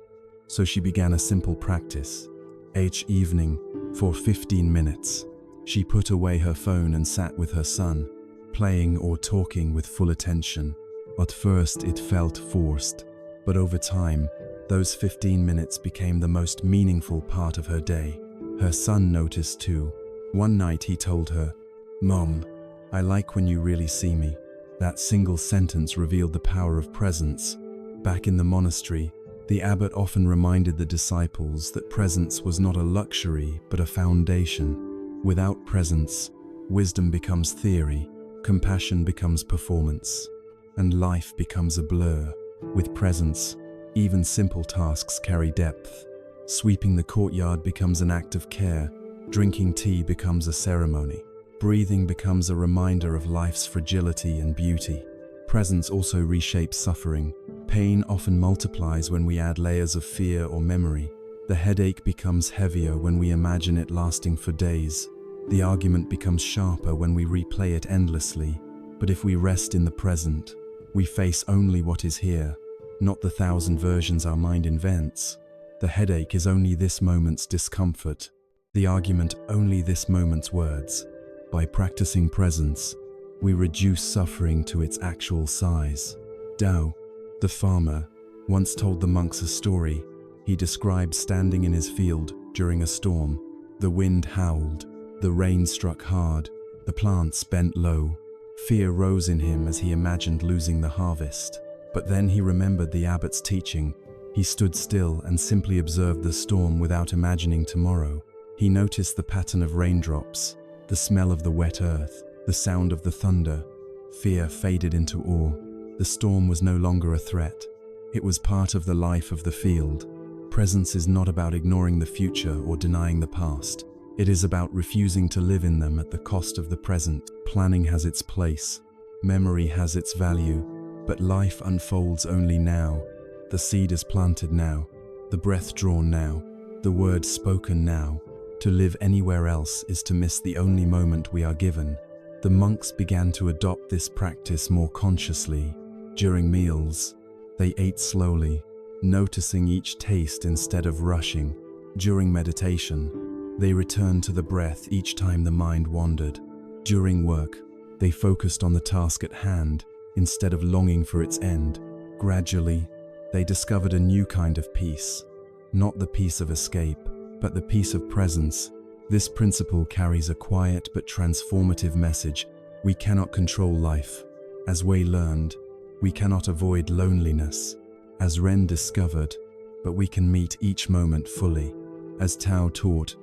So she began a simple practice. Each evening, for 15 minutes, she put away her phone and sat with her son, playing or talking with full attention. At first it felt forced, but over time, those 15 minutes became the most meaningful part of her day. Her son noticed too. One night he told her, "Mom, I like when you really see me." That single sentence revealed the power of presence. Back in the monastery, the abbot often reminded the disciples that presence was not a luxury, but a foundation. Without presence, wisdom becomes theory, compassion becomes performance, and life becomes a blur. With presence, even simple tasks carry depth. Sweeping the courtyard becomes an act of care. Drinking tea becomes a ceremony. Breathing becomes a reminder of life's fragility and beauty. Presence also reshapes suffering. Pain often multiplies when we add layers of fear or memory. The headache becomes heavier when we imagine it lasting for days. The argument becomes sharper when we replay it endlessly. But if we rest in the present, we face only what is here, not the thousand versions our mind invents. The headache is only this moment's discomfort. The argument only this moment's words. By practicing presence, we reduce suffering to its actual size. Tao, the farmer, once told the monks a story. He described standing in his field during a storm. The wind howled, the rain struck hard, the plants bent low. Fear rose in him as he imagined losing the harvest. But then he remembered the abbot's teaching. He stood still and simply observed the storm without imagining tomorrow. He noticed the pattern of raindrops, the smell of the wet earth, the sound of the thunder. Fear faded into awe. The storm was no longer a threat. It was part of the life of the field. Presence is not about ignoring the future or denying the past. It is about refusing to live in them at the cost of the present. Planning has its place. Memory has its value. But life unfolds only now. The seed is planted now. The breath drawn now. The word spoken now. To live anywhere else is to miss the only moment we are given. The monks began to adopt this practice more consciously. During meals, they ate slowly, noticing each taste instead of rushing. During meditation, they returned to the breath each time the mind wandered. During work, they focused on the task at hand instead of longing for its end. Gradually, they discovered a new kind of peace, not the peace of escape, but the peace of presence. This principle carries a quiet but transformative message. We cannot control life. As Wei learned, we cannot avoid loneliness. As Ren discovered, but we can meet each moment fully. As Tao taught,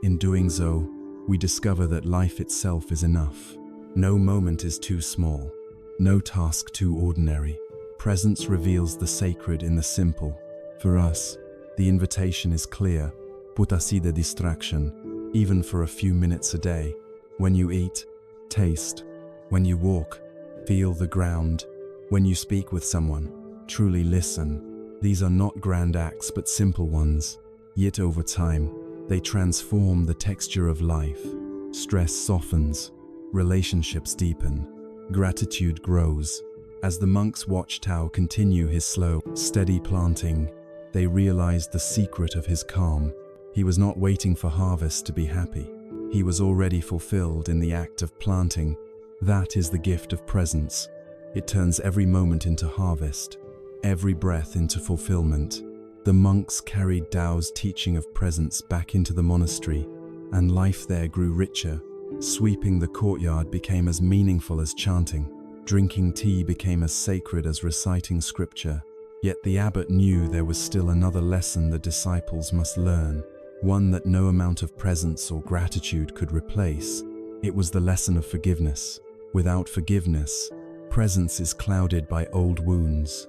in doing so, we discover that life itself is enough. No moment is too small, no task too ordinary. Presence reveals the sacred in the simple. For us, the invitation is clear. Put aside the distraction, even for a few minutes a day. When you eat, taste. When you walk, feel the ground. When you speak with someone, truly listen. These are not grand acts but simple ones. Yet over time, they transform the texture of life. Stress softens, relationships deepen, gratitude grows. As the monks watched Tao continue his slow, steady planting, they realized the secret of his calm. He was not waiting for harvest to be happy. He was already fulfilled in the act of planting. That is the gift of presence. It turns every moment into harvest, every breath into fulfillment. The monks carried Tao's teaching of presence back into the monastery, and life there grew richer. Sweeping the courtyard became as meaningful as chanting. Drinking tea became as sacred as reciting scripture. Yet the abbot knew there was still another lesson the disciples must learn, one that no amount of presence or gratitude could replace. It was the lesson of forgiveness. Without forgiveness, presence is clouded by old wounds.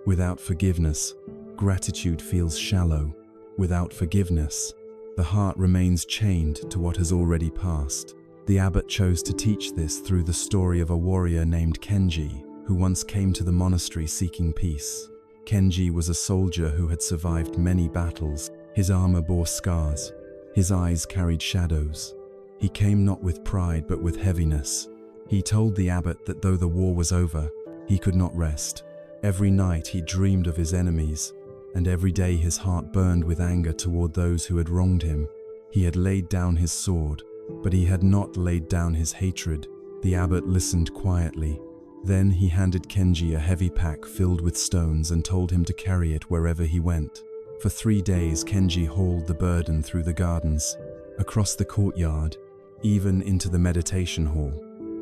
Without forgiveness, gratitude feels shallow. Without forgiveness, The heart remains chained to what has already passed. The abbot chose to teach this through the story of a warrior named Kenji, who once came to the monastery seeking peace. Kenji was a soldier who had survived many battles. His armor bore scars. His eyes carried shadows. He came not with pride but with heaviness. He told the abbot that though the war was over, he could not rest. Every night he dreamed of his enemies, and every day his heart burned with anger toward those who had wronged him. He had laid down his sword, but he had not laid down his hatred. The abbot listened quietly. Then he handed Kenji a heavy pack filled with stones and told him to carry it wherever he went. For 3 days Kenji hauled the burden through the gardens, across the courtyard, even into the meditation hall.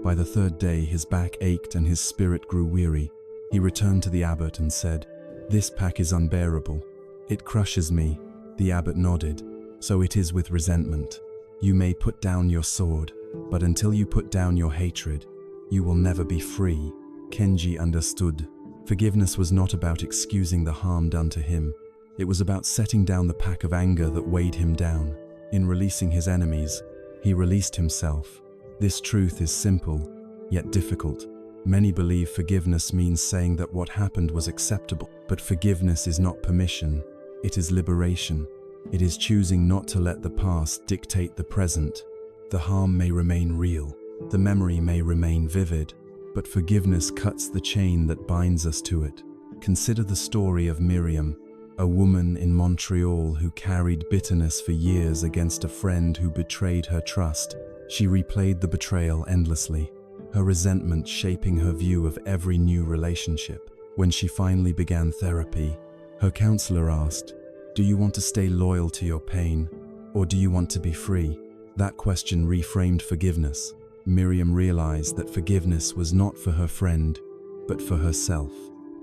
By the 3rd day his back ached and his spirit grew weary. He returned to the abbot and said, "This pack is unbearable. It crushes me." The abbot nodded. "So it is with resentment. You may put down your sword, but until you put down your hatred, you will never be free." Kenji understood. Forgiveness was not about excusing the harm done to him. It was about setting down the pack of anger that weighed him down. In releasing his enemies, he released himself. This truth is simple, yet difficult. Many believe forgiveness means saying that what happened was acceptable, but forgiveness is not permission. It is liberation. It is choosing not to let the past dictate the present. The harm may remain real. The memory may remain vivid, but forgiveness cuts the chain that binds us to it. Consider the story of Miriam, a woman in Montreal who carried bitterness for years against a friend who betrayed her trust. She replayed the betrayal endlessly, her resentment shaping her view of every new relationship. When she finally began therapy, her counselor asked, "Do you want to stay loyal to your pain, or do you want to be free?" That question reframed forgiveness. Miriam realized that forgiveness was not for her friend, but for herself.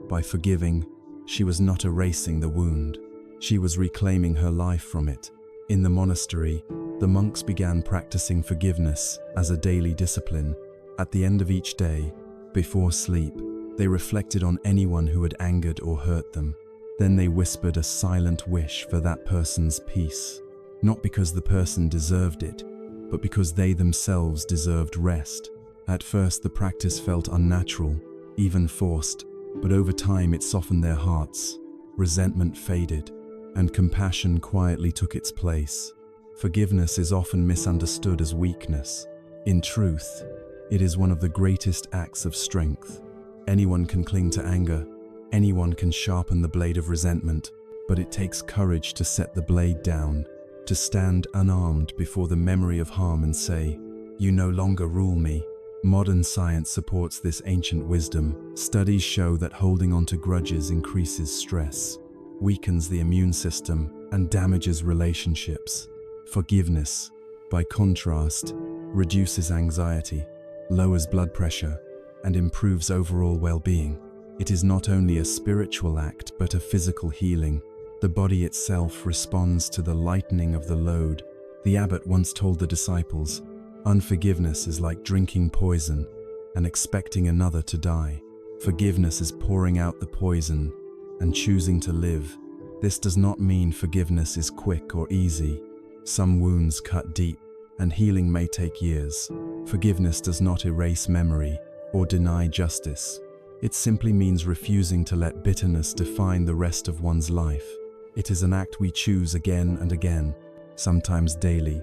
By forgiving, she was not erasing the wound. She was reclaiming her life from it. In the monastery, the monks began practicing forgiveness as a daily discipline. At the end of each day, before sleep, they reflected on anyone who had angered or hurt them. Then they whispered a silent wish for that person's peace. Not because the person deserved it, but because they themselves deserved rest. At first, the practice felt unnatural, even forced, but over time it softened their hearts. Resentment faded, and compassion quietly took its place. Forgiveness is often misunderstood as weakness. In truth, it is one of the greatest acts of strength. Anyone can cling to anger, anyone can sharpen the blade of resentment, but it takes courage to set the blade down, to stand unarmed before the memory of harm and say, "You no longer rule me." Modern science supports this ancient wisdom. Studies show that holding on to grudges increases stress, weakens the immune system, and damages relationships. Forgiveness, by contrast, reduces anxiety, lowers blood pressure, and improves overall well-being. It is not only a spiritual act, but a physical healing. The body itself responds to the lightening of the load. The abbot once told the disciples, "Unforgiveness is like drinking poison and expecting another to die. Forgiveness is pouring out the poison and choosing to live." This does not mean forgiveness is quick or easy. Some wounds cut deep, and healing may take years. Forgiveness does not erase memory or deny justice. It simply means refusing to let bitterness define the rest of one's life. It is an act we choose again and again, sometimes daily,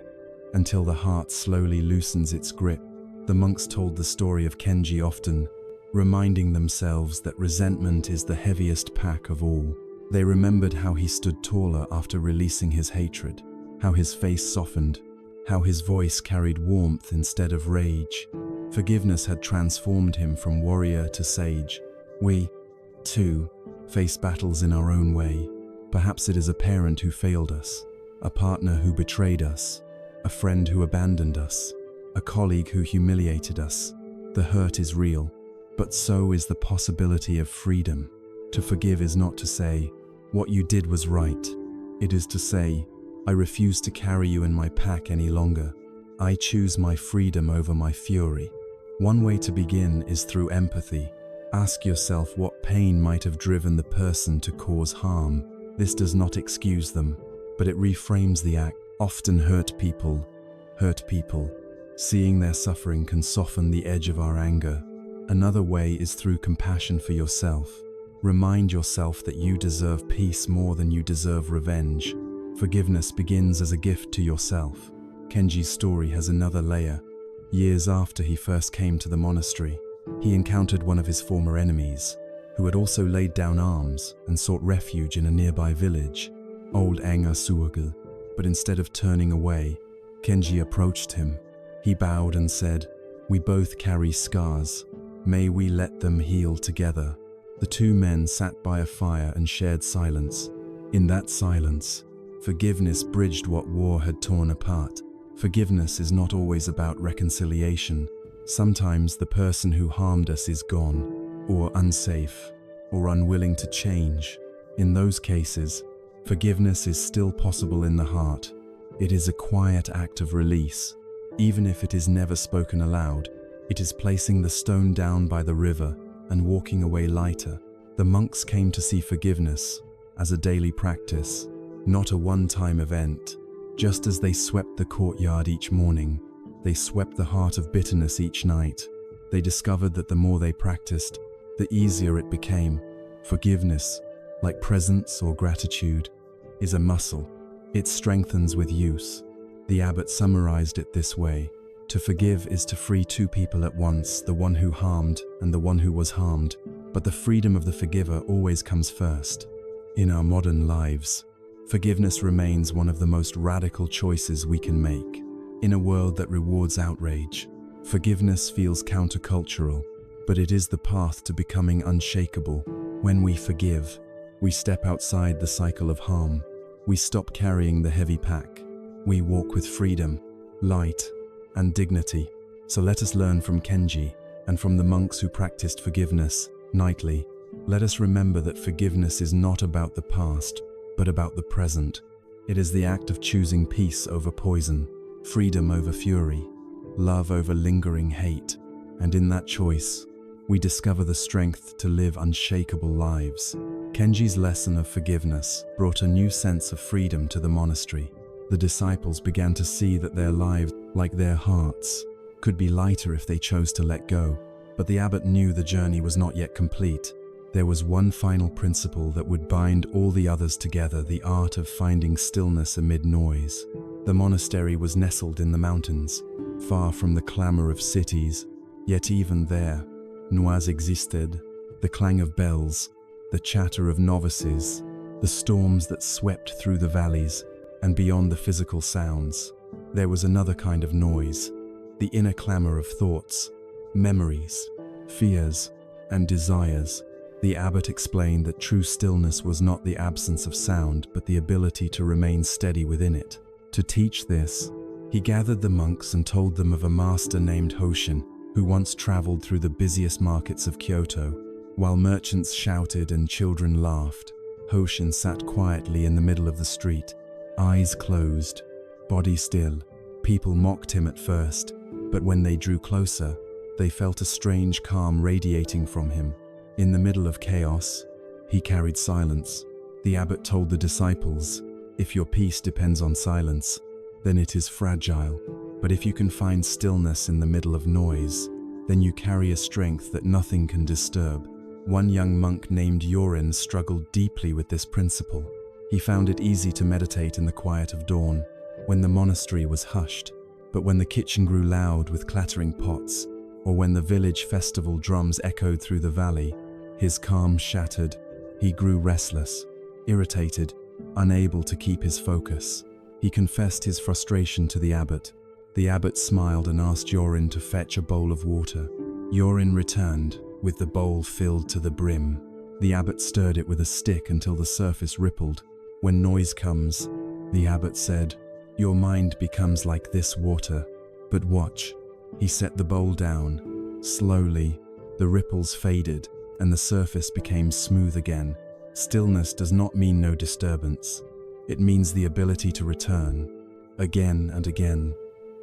until the heart slowly loosens its grip. The monks told the story of Kenji often, reminding themselves that resentment is the heaviest pack of all. They remembered how he stood taller after releasing his hatred, how his face softened, how his voice carried warmth instead of rage. Forgiveness had transformed him from warrior to sage. We, too, face battles in our own way. Perhaps it is a parent who failed us, a partner who betrayed us, a friend who abandoned us, a colleague who humiliated us. The hurt is real, but so is the possibility of freedom. To forgive is not to say, "What you did was right." It is to say, "I refuse to carry you in my pack any longer. I choose my freedom over my fury." One way to begin is through empathy. Ask yourself what pain might have driven the person to cause harm. This does not excuse them, but it reframes the act. often hurt people. Seeing their suffering can soften the edge of our anger. Another way is through compassion for yourself. Remind yourself that you deserve peace more than you deserve revenge. Forgiveness begins as a gift to yourself. Kenji's story has another layer. Years after he first came to the monastery, he encountered one of his former enemies, who had also laid down arms and sought refuge in a nearby village, Old Anga Suagul. But instead of turning away, Kenji approached him. He bowed and said, "We both carry scars. May we let them heal together." The two men sat by a fire and shared silence. In that silence, forgiveness bridged what war had torn apart. Forgiveness is not always about reconciliation. Sometimes the person who harmed us is gone, or unsafe, or unwilling to change. In those cases, forgiveness is still possible in the heart. It is a quiet act of release. Even if it is never spoken aloud, it is placing the stone down by the river and walking away lighter. The monks came to see forgiveness as a daily practice, not a one-time event. Just as they swept the courtyard each morning, they swept the heart of bitterness each night. They discovered that the more they practiced, the easier it became. Forgiveness, like presence or gratitude, is a muscle. It strengthens with use. The abbot summarized it this way: to forgive is to free two people at once, the one who harmed and the one who was harmed. But the freedom of the forgiver always comes first. In our modern lives, forgiveness remains one of the most radical choices we can make. In a world that rewards outrage, forgiveness feels countercultural, but it is the path to becoming unshakable. When we forgive, we step outside the cycle of harm. We stop carrying the heavy pack. We walk with freedom, light, and dignity. So let us learn from Kenji and from the monks who practiced forgiveness nightly. Let us remember that forgiveness is not about the past, but about the present. It is the act of choosing peace over poison, freedom over fury, love over lingering hate. And in that choice, we discover the strength to live unshakable lives. Kenji's lesson of forgiveness brought a new sense of freedom to the monastery. The disciples began to see that their lives, like their hearts, could be lighter if they chose to let go. But the abbot knew the journey was not yet complete. There was one final principle that would bind all the others together: the art of finding stillness amid noise. The monastery was nestled in the mountains, far from the clamor of cities, yet even there, noise existed: the clang of bells, the chatter of novices, the storms that swept through the valleys, and beyond the physical sounds, there was another kind of noise, the inner clamor of thoughts, memories, fears, and desires. The abbot explained that true stillness was not the absence of sound, but the ability to remain steady within it. To teach this, he gathered the monks and told them of a master named Hoshin, who once traveled through the busiest markets of Kyoto. While merchants shouted and children laughed, Hoshin sat quietly in the middle of the street, eyes closed, body still. People mocked him at first, but when they drew closer, they felt a strange calm radiating from him. In the middle of chaos, he carried silence. The abbot told the disciples, "If your peace depends on silence, then it is fragile. But if you can find stillness in the middle of noise, then you carry a strength that nothing can disturb." One young monk named Yorin struggled deeply with this principle. He found it easy to meditate in the quiet of dawn, when the monastery was hushed. But when the kitchen grew loud with clattering pots, or when the village festival drums echoed through the valley, his calm shattered. He grew restless, irritated, unable to keep his focus. He confessed his frustration to the abbot. The abbot smiled and asked Yorin to fetch a bowl of water. Yorin returned, with the bowl filled to the brim. The abbot stirred it with a stick until the surface rippled. "When noise comes," the abbot said, "your mind becomes like this water. But watch." He set the bowl down. Slowly, the ripples faded, and the surface became smooth again. Stillness does not mean no disturbance. It means the ability to return, again and again,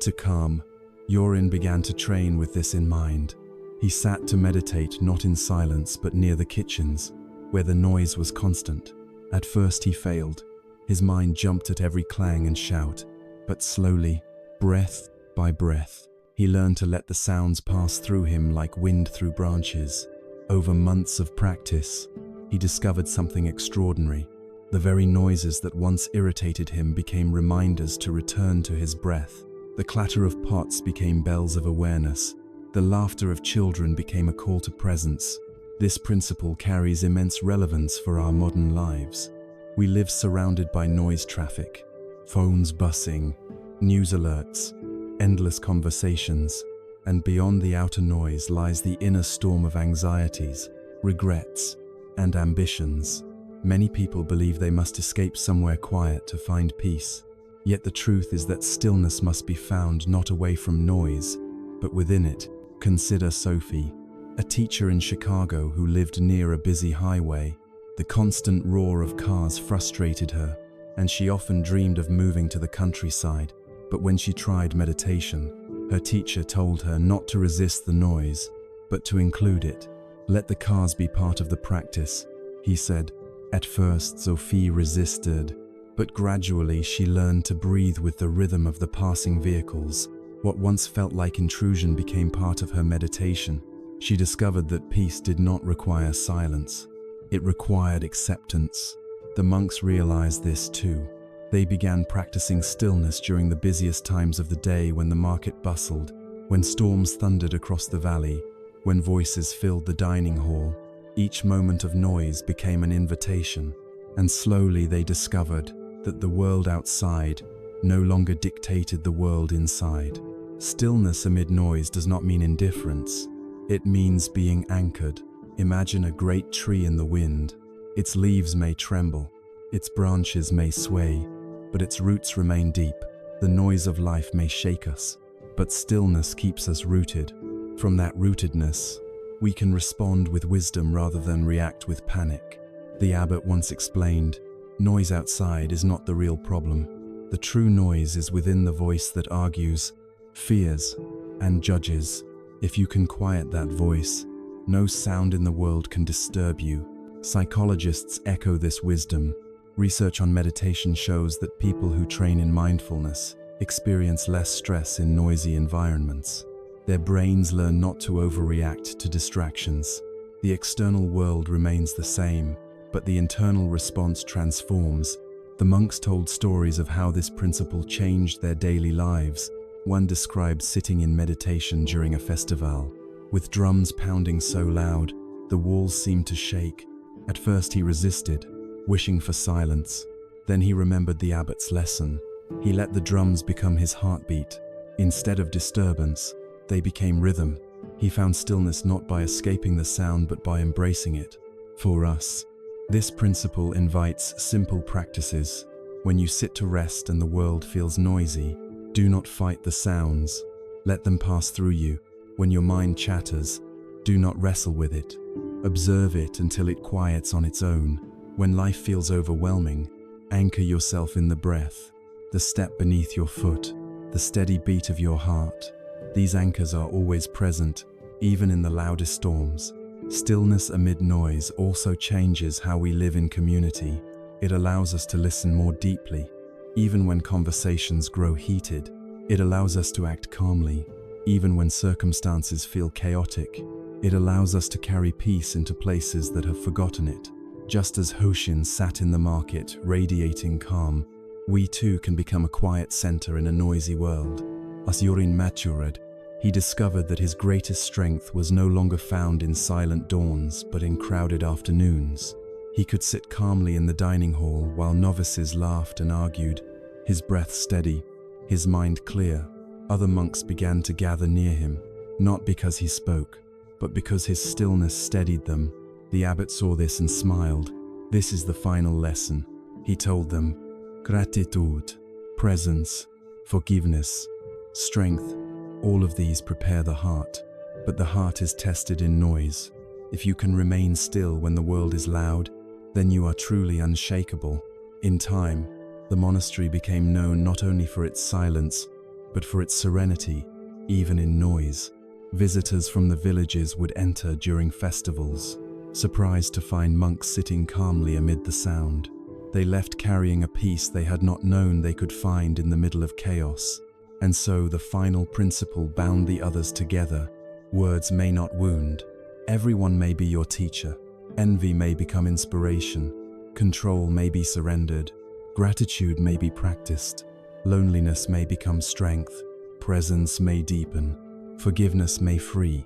to calm. Yorin began to train with this in mind. He sat to meditate not in silence but near the kitchens, where the noise was constant. At first he failed. His mind jumped at every clang and shout. But slowly, breath by breath, he learned to let the sounds pass through him like wind through branches. Over months of practice, he discovered something extraordinary. The very noises that once irritated him became reminders to return to his breath. The clatter of pots became bells of awareness. The laughter of children became a call to presence. This principle carries immense relevance for our modern lives. We live surrounded by noise traffic, phones buzzing, news alerts, endless conversations, and beyond the outer noise lies the inner storm of anxieties, regrets, and ambitions. Many people believe they must escape somewhere quiet to find peace. Yet the truth is that stillness must be found not away from noise, but within it. Consider Sophie, a teacher in Chicago who lived near a busy highway. The constant roar of cars frustrated her, and she often dreamed of moving to the countryside. But when she tried meditation, her teacher told her not to resist the noise, but to include it. Let the cars be part of the practice, he said. At first, Sophie resisted, but gradually she learned to breathe with the rhythm of the passing vehicles. What once felt like intrusion became part of her meditation. She discovered that peace did not require silence. It required acceptance. The monks realized this too. They began practicing stillness during the busiest times of the day, when the market bustled, when storms thundered across the valley, when voices filled the dining hall. Each moment of noise became an invitation, and slowly they discovered that the world outside no longer dictated the world inside. Stillness amid noise does not mean indifference. It means being anchored. Imagine a great tree in the wind. Its leaves may tremble, its branches may sway, but its roots remain deep. The noise of life may shake us, but stillness keeps us rooted. From that rootedness, we can respond with wisdom rather than react with panic. The abbot once explained, "Noise outside is not the real problem. The true noise is within the voice that argues, fears, and judges. If you can quiet that voice, no sound in the world can disturb you." Psychologists echo this wisdom. Research on meditation shows that people who train in mindfulness experience less stress in noisy environments. Their brains learn not to overreact to distractions. The external world remains the same, but the internal response transforms. The monks told stories of how this principle changed their daily lives. One described sitting in meditation during a festival. With drums pounding so loud, the walls seemed to shake. At first he resisted, wishing for silence. Then he remembered the abbot's lesson. He let the drums become his heartbeat. Instead of disturbance, they became rhythm. He found stillness not by escaping the sound but by embracing it. For us, this principle invites simple practices. When you sit to rest and the world feels noisy, do not fight the sounds. Let them pass through you. When your mind chatters, do not wrestle with it. Observe it until it quiets on its own. When life feels overwhelming, anchor yourself in the breath, the step beneath your foot, the steady beat of your heart. These anchors are always present, even in the loudest storms. Stillness amid noise also changes how we live in community. It allows us to listen more deeply. Even when conversations grow heated, it allows us to act calmly. Even when circumstances feel chaotic, it allows us to carry peace into places that have forgotten it. Just as Hoshin sat in the market, radiating calm, we too can become a quiet center in a noisy world. As Yorin matured, he discovered that his greatest strength was no longer found in silent dawns, but in crowded afternoons. He could sit calmly in the dining hall while novices laughed and argued, his breath steady, his mind clear. Other monks began to gather near him, not because he spoke, but because his stillness steadied them. The abbot saw this and smiled. This is the final lesson. He told them, gratitude, presence, forgiveness, strength, all of these prepare the heart, but the heart is tested in noise. If you can remain still when the world is loud, then you are truly unshakable. In time, the monastery became known not only for its silence, but for its serenity, even in noise. Visitors from the villages would enter during festivals, surprised to find monks sitting calmly amid the sound. They left carrying a peace they had not known they could find in the middle of chaos. And so the final principle bound the others together. Words may not wound. Everyone may be your teacher. Envy may become inspiration. Control may be surrendered. Gratitude may be practiced. Loneliness may become strength. Presence may deepen. Forgiveness may free.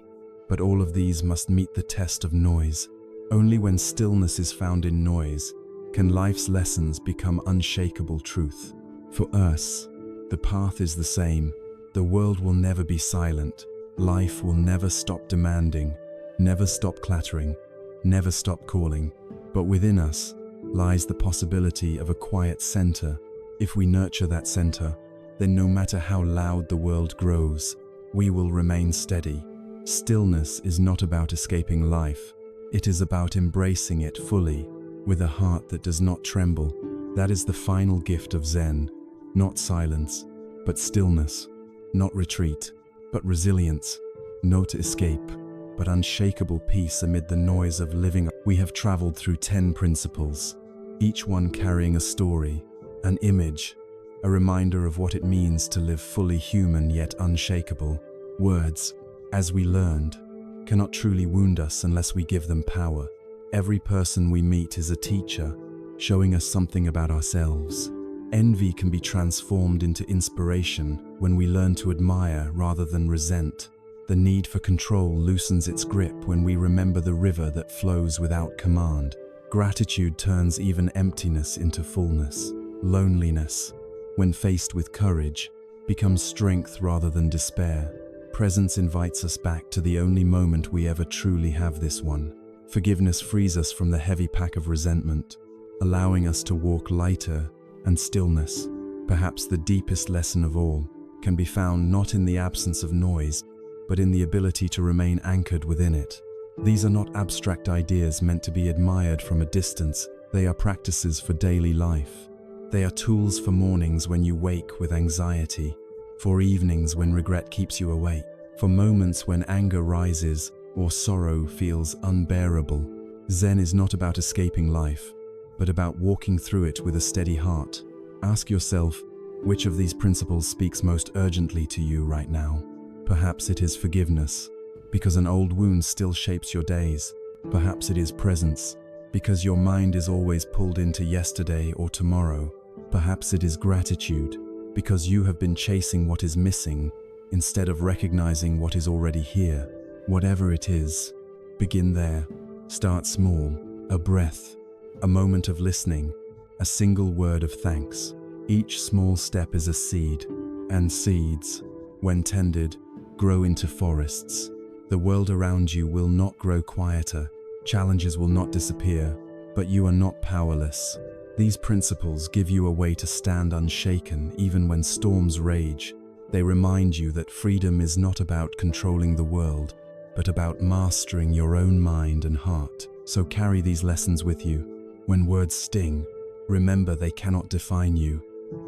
But all of these must meet the test of noise. Only when stillness is found in noise can life's lessons become unshakable truth. For us, the path is the same. The world will never be silent. Life will never stop demanding, never stop clattering, never stop calling. But within us lies the possibility of a quiet center. If we nurture that center, then no matter how loud the world grows, we will remain steady. Stillness is not about escaping life. It is about embracing it fully, with a heart that does not tremble. That is the final gift of Zen. Not silence, but stillness. Not retreat, but resilience. Not escape, but unshakable peace amid the noise of living. We have traveled through 10 principles, each one carrying a story, an image, a reminder of what it means to live fully human yet unshakable. Words, as we learned, cannot truly wound us unless we give them power. Every person we meet is a teacher, showing us something about ourselves. Envy can be transformed into inspiration when we learn to admire rather than resent. The need for control loosens its grip when we remember the river that flows without command. Gratitude turns even emptiness into fullness. Loneliness, when faced with courage, becomes strength rather than despair. Presence invites us back to the only moment we ever truly have, this one. Forgiveness frees us from the heavy pack of resentment, allowing us to walk lighter. And stillness, perhaps the deepest lesson of all, can be found not in the absence of noise, but in the ability to remain anchored within it. These are not abstract ideas meant to be admired from a distance. They are practices for daily life. They are tools for mornings when you wake with anxiety, for evenings when regret keeps you awake, for moments when anger rises or sorrow feels unbearable. Zen is not about escaping life, but about walking through it with a steady heart. Ask yourself, which of these principles speaks most urgently to you right now? Perhaps it is forgiveness, because an old wound still shapes your days. Perhaps it is presence, because your mind is always pulled into yesterday or tomorrow. Perhaps it is gratitude, because you have been chasing what is missing instead of recognizing what is already here. Whatever it is, begin there. Start small, a breath, a moment of listening, a single word of thanks. Each small step is a seed, and seeds, when tended, grow into forests. The world around you will not grow quieter, challenges will not disappear, but you are not powerless. These principles give you a way to stand unshaken even when storms rage. They remind you that freedom is not about controlling the world, but about mastering your own mind and heart. So carry these lessons with you. When words sting, remember they cannot define you.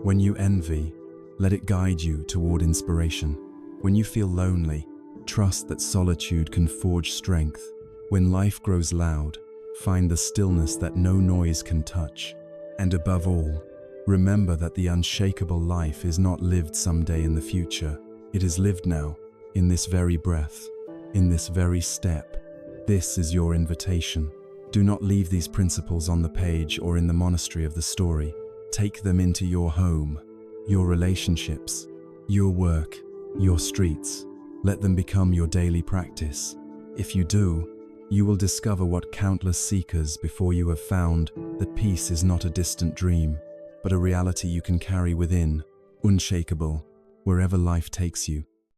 When you envy, let it guide you toward inspiration. When you feel lonely, trust that solitude can forge strength. When life grows loud, find the stillness that no noise can touch. And above all, remember that the unshakable life is not lived someday in the future. It is lived now, in this very breath, in this very step. This is your invitation. Do not leave these principles on the page or in the monastery of the story. Take them into your home, your relationships, your work, your streets. Let them become your daily practice. If you do, you will discover what countless seekers before you have found, that peace is not a distant dream, but a reality you can carry within, unshakable, wherever life takes you.